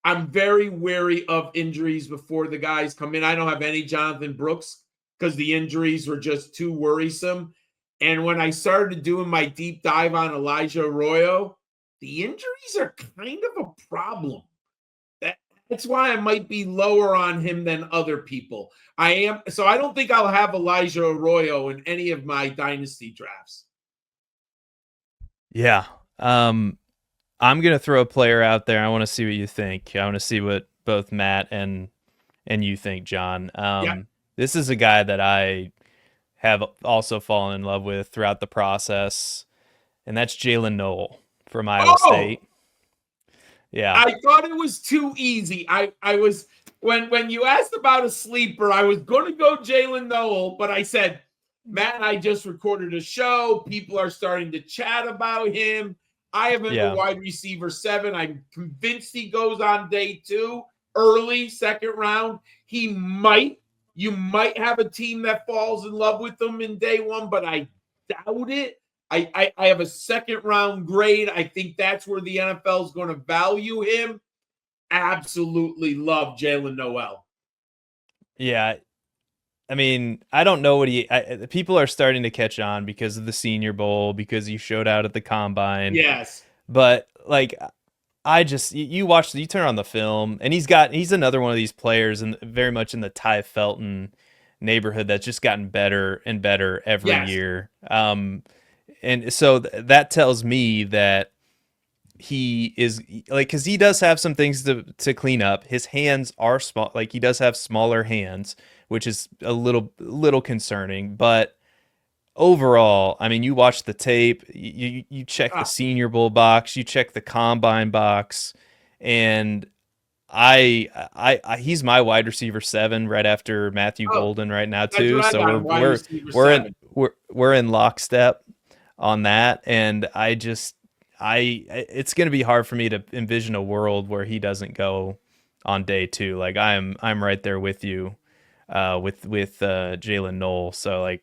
I'm very wary of injuries before the guys come in. I don't have any Jonathan Brooks because the injuries were just too worrisome. And when I started doing my deep dive on Elijah Arroyo, the injuries are kind of a problem. That's why I might be lower on him than other people. So I don't think I'll have Elijah Arroyo in any of my dynasty drafts. Yeah. I'm going to throw a player out there. I want to see what you think. I want to see what both Matt and you think, John. This is a guy that I have also fallen in love with throughout the process, and that's Jaylin Noel from Iowa State. Yeah. I thought it was too easy. I was when you asked about a sleeper, I was going to go Jaylin Noel, but I said, Matt and I just recorded a show. People are starting to chat about him. I have him a wide receiver 7. I'm convinced he goes on day 2, early 2nd round. You might have a team that falls in love with him in day 1, but I doubt it. I have a second round grade. I think that's where the NFL is going to value him. Absolutely love Jaylin Noel. Yeah. I mean, I don't know what people are starting to catch on because of the Senior Bowl, because he showed out at the combine. Yes. But like, you turn on the film, and he's another one of these players, and very much in the Tai Felton neighborhood, that's just gotten better and better every year. And so that tells me that he is like, because he does have some things to clean up. His hands are small, like he does have smaller hands, which is a little concerning. But overall, I mean, you watch the tape, you check the Senior Bowl box, you check the combine box, and he's my wide receiver 7 right after Matthew Golden right now too. So we're in lockstep on that, and it's going to be hard for me to envision a world where he doesn't go on day 2. Like I'm right there with you with Jaylin Noel. So like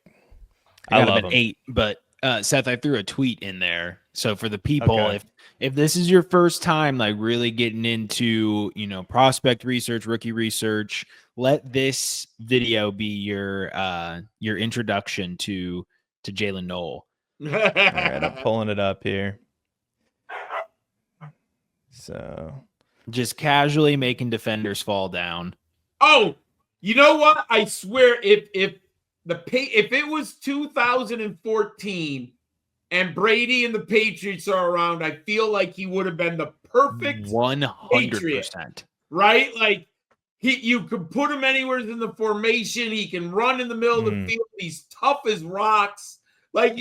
I love him. 8, but Seth, I threw a tweet in there. So for the people, if this is your first time like really getting into, prospect research, rookie research, let this video be your introduction to Jaylin Noel. All right, I'm pulling it up here. So just casually making defenders fall down. Oh, you know what? I swear, if it was 2014 and Brady and the Patriots are around, I feel like he would have been the perfect 100%. Right? Like you could put him anywhere in the formation. He can run in the middle of the field. He's tough as rocks. Like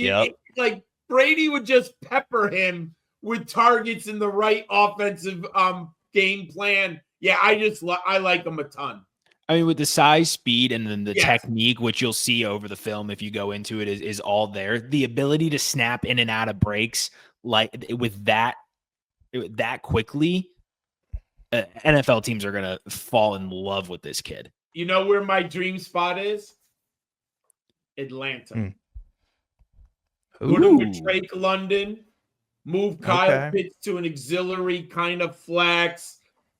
like Brady would just pepper him with targets in the right offensive game plan. Yeah, I like him a ton. I mean, with the size, speed, and then the technique, which you'll see over the film if you go into it, is all there. The ability to snap in and out of breaks like with that quickly, NFL teams are gonna fall in love with this kid. You know where my dream spot is? Atlanta. Put him with Drake London. Move Kyle Pitts to an auxiliary kind of flex,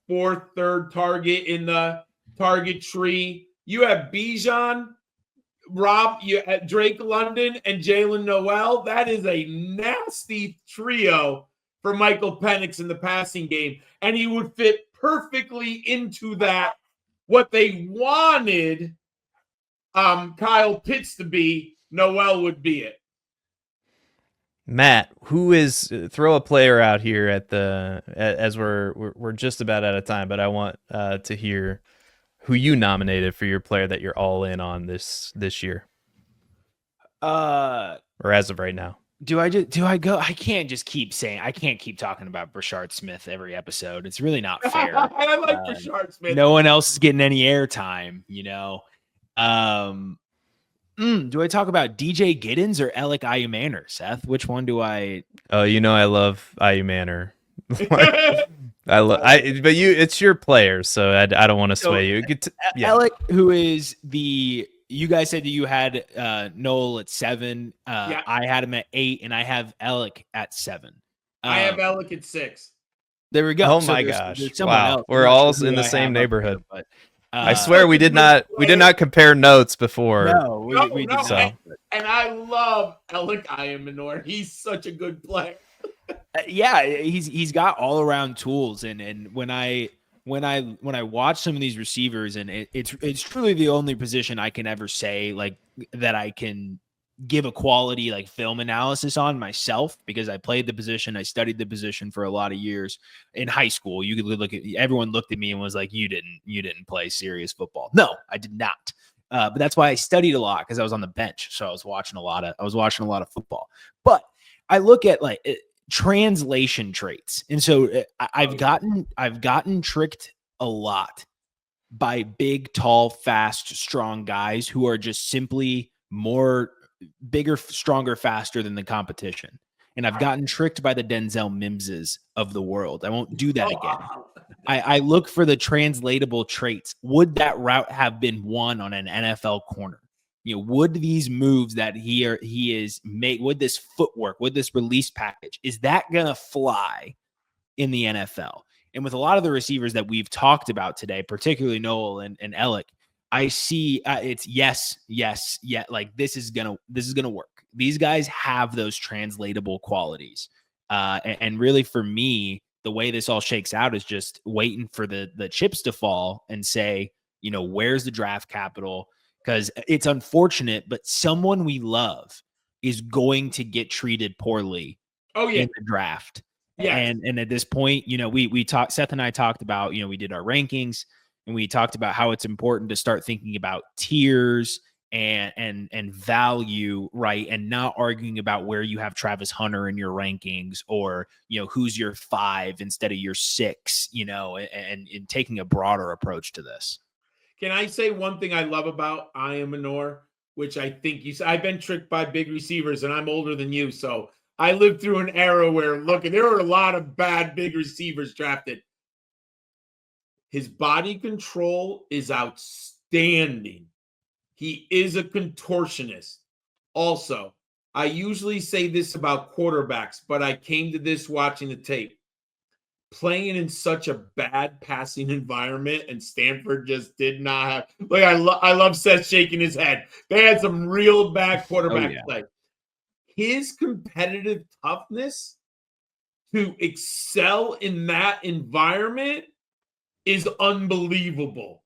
4th, 3rd target in the target tree. You have Bijan, Rob, Drake London, and Jaylin Noel. That is a nasty trio for Michael Penix in the passing game. And he would fit perfectly into that, what they wanted Kyle Pitts to be. Noel would be it. Matt, throw a player out here as we're just about out of time, but I want to hear who you nominated for your player that you're all in on this year, or as of right now. Do I go? I can't just keep saying. I can't keep talking about Brashard Smith every episode. It's really not fair. I like Brashard Smith. No one else is getting any airtime. Do I talk about DJ Giddens or Elic Ayomanor, Seth? Which one do I? Oh, I love Ayomanor. But it's your player, so I don't want to sway you. Elic, who is you guys said that you had Noel at 7. I had him at 8, and I have Elic at 7. I have Elic at 6. There we go. Oh my gosh! Wow, we're all in the same neighborhood. But I swear we did not compare notes before. No, we did not. And I love Elic Ayomanor. He's such a good player. Yeah, he's got all around tools, and when I watch some of these receivers, and it's truly the only position I can ever say like that I can give a quality like film analysis on myself, because I played the position, I studied the position for a lot of years in high school. You could everyone looked at me and was like, you didn't play serious football. No, I did not. But that's why I studied a lot, because I was on the bench, so I was watching a lot of football. But I look at like translation traits, and so I've gotten tricked a lot by big, tall, fast, strong guys who are just simply bigger, stronger, faster than the competition. And I've gotten tricked by the Denzel Mimses of the world. I won't do that again. I look for the translatable traits. Would that route have been won on an NFL corner? would these moves that he is made, would this footwork, would this release package, is that going to fly in the NFL? And with a lot of the receivers that we've talked about today, particularly Noel and Elic, I see it's yes. Like this is gonna work. These guys have those translatable qualities, and really for me, the way this all shakes out is just waiting for the chips to fall and say, where's the draft capital? Because it's unfortunate, but someone we love is going to get treated poorly in the draft. Yes. And at this point, we talked, Seth and I talked about, we did our rankings and we talked about how it's important to start thinking about tiers and value, right? And not arguing about where you have Travis Hunter in your rankings or, who's your 5 instead of your 6, and taking a broader approach to this. Can I say one thing I love about Ayomanor, which I think I've been tricked by big receivers and I'm older than you. So I lived through an era where, there were a lot of bad big receivers drafted. His body control is outstanding. He is a contortionist. Also, I usually say this about quarterbacks, but I came to this watching the tape. Playing in such a bad passing environment, and Stanford just did not have. I love Seth shaking his head. They had some real bad quarterback play. His competitive toughness to excel in that environment is unbelievable.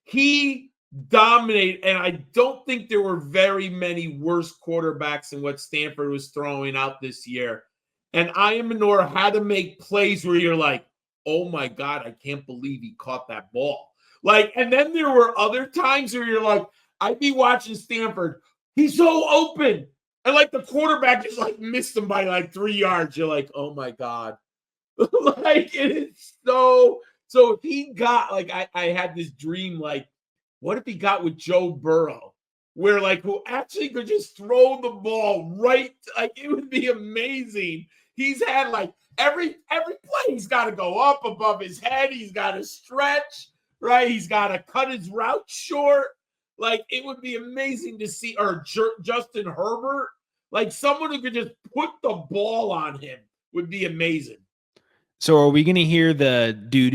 He dominated, and I don't think there were very many worse quarterbacks than what Stanford was throwing out this year. And Ayomanor had to make plays where you're like, oh my God, I can't believe he caught that ball. And then there were other times where you're like, I'd be watching Stanford. He's so open. And the quarterback just missed him by 3 yards. You're like, oh my God. It is so if he got I had this dream, what if he got with Joe Burrow, where who actually could just throw the ball right? It would be amazing. He's had every play, he's got to go up above his head, he's got to stretch, right? He's got to cut his route short. It would be amazing to see, or Justin Herbert, someone who could just put the ball on him would be amazing. So are we going to hear the do,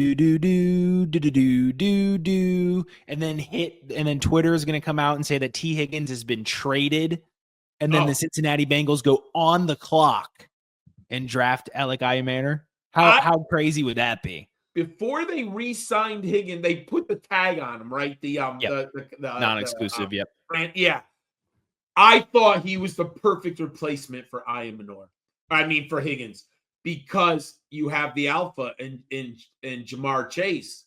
and then Twitter is going to come out and say that T. Higgins has been traded, and then the Cincinnati Bengals go on the clock and draft Elic Ayomanor? How crazy would that be? Before they re-signed Higgins, they put the tag on him, right? The non-exclusive. Yep. Yeah. I thought he was the perfect replacement for Ayomanor. For Higgins, because you have the alpha in Jamar Chase,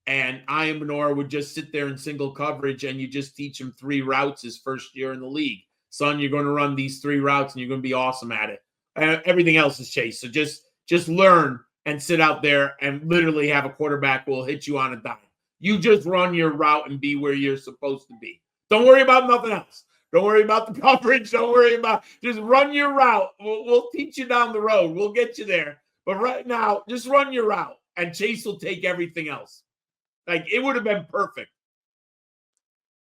and Ayomanor would just sit there in single coverage, and you just teach him 3 routes his first year in the league. Son, you're going to run these 3 routes, and you're going to be awesome at it. Everything else is Chase. So just learn and sit out there and literally have a quarterback who will hit you on a dime. You just run your route and be where you're supposed to be. Don't worry about nothing else. Don't worry about the coverage. Don't worry about, just run your route. We'll teach you down the road. We'll get you there. But right now, just run your route, and Chase will take everything else. It would have been perfect.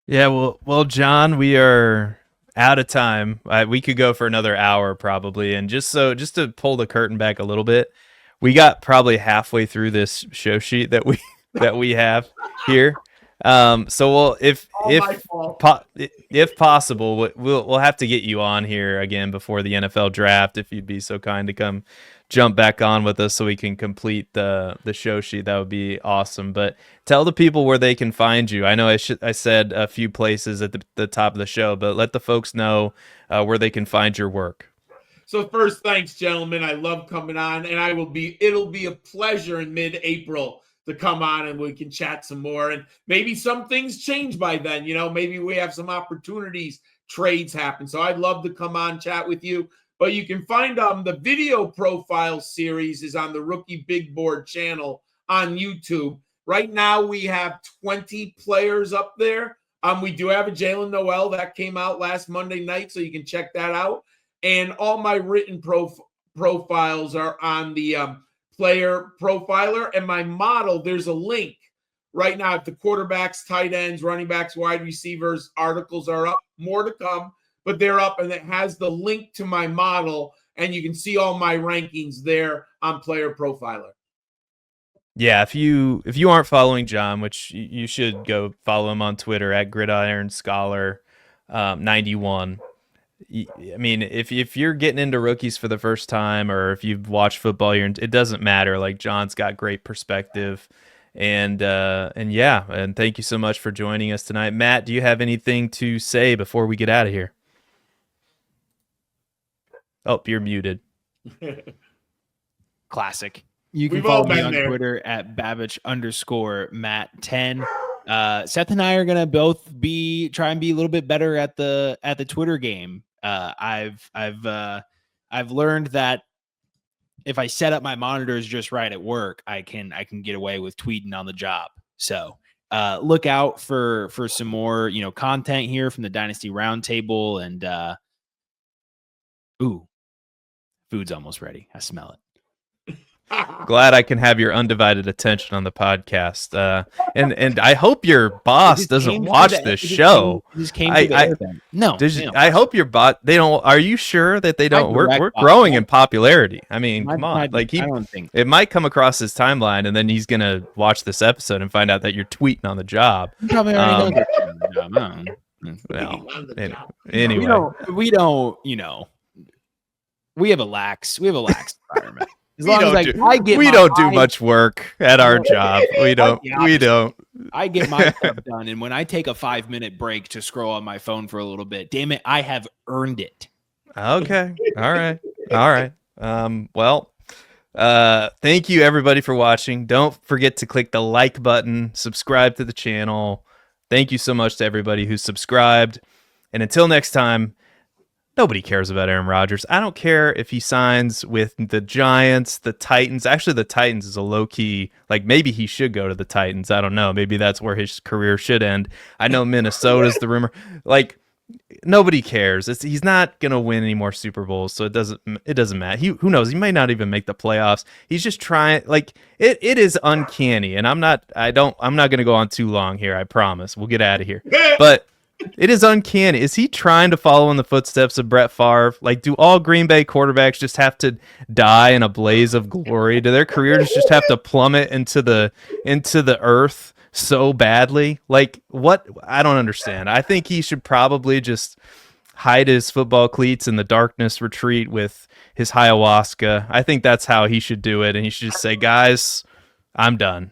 Yeah, well, John, we are out of time. We could go for another hour probably. And just to pull the curtain back a little bit, we got probably halfway through this show sheet that we have here. So if possible, we'll have to get you on here again before the NFL draft, if you'd be so kind to come jump back on with us so we can complete the show sheet. That would be awesome. But tell the people where they can find you. I know I said a few places at the top of the show, but let the folks know where they can find your work. So first, thanks, gentlemen. I love coming on, and it'll be a pleasure in mid-April to come on and we can chat some more. And maybe some things change by then. Maybe we have some opportunities, trades happen. So I'd love to come on, chat with you. But you can find the video profile series is on the Rookie Big Board channel on YouTube. Right now we have 20 players up there. We do have a Jaylin Noel that came out last Monday night, so you can check that out. And all my written profiles are on the Player Profiler, and my model, there's a link right now, if the quarterbacks, tight ends, running backs, wide receivers articles are up, more to come, but they're up, and it has the link to my model, and you can see all my rankings there on Player Profiler. Yeah, if you aren't following John, which you should go follow him on Twitter at Gridiron Scholar 91. I mean, if you're getting into rookies for the first time, or if you've watched football, it doesn't matter. Like, John's got great perspective, and yeah, and thank you so much for joining us tonight. Matt, do you have anything to say before we get out of here? Oh, you're muted. Classic. You can follow me on Twitter at Babbage_Matt10. Seth and I are gonna both try and be a little bit better at the Twitter game. I've learned that if I set up my monitors just right at work, I can get away with tweeting on the job. So look out for some more content here from the Dynasty Roundtable. And food's almost ready. I smell it. Glad I can have your undivided attention on the podcast. And I hope your boss doesn't watch this show. I hope your boss, they don't. Are you sure that they don't? We're growing in popularity. I mean, come on. Like, it might come across his timeline, and then he's going to watch this episode and find out that you're tweeting on the job. Probably already knows well, anyway. We have a lax environment. We don't do much work at our job. We don't. I get my stuff done, and when I take a 5-minute break to scroll on my phone for a little bit, damn it, I have earned it. Okay. All right. Well, thank you everybody for watching. Don't forget to click the like button, subscribe to the channel. Thank you so much to everybody who subscribed. And until next time, nobody cares about Aaron Rodgers. I don't care if he signs with the Giants, the Titans. Actually, the Titans is a low-key, like, maybe he should go to the Titans. I don't know. Maybe that's where his career should end. I know Minnesota's the rumor. Like, nobody cares. He's not going to win any more Super Bowls, so it doesn't matter. Who knows? He might not even make the playoffs. He's just trying. Like, it is uncanny, and I'm not going to go on too long here, I promise. We'll get out of here. But it is uncanny. Is he trying to follow in the footsteps of Brett Favre? Like, do all Green Bay quarterbacks just have to die in a blaze of glory? Do their careers just have to plummet into the earth so badly? Like, what? I don't understand. I think he should probably just hide his football cleats in the darkness, retreat with his ayahuasca. I think that's how he should do it, and he should just say, "Guys, I'm done.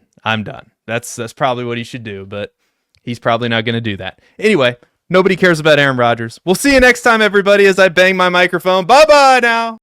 That's probably what he should do, but he's probably not going to do that. Anyway, nobody cares about Aaron Rodgers. We'll see you next time, everybody, as I bang my microphone. Bye-bye now.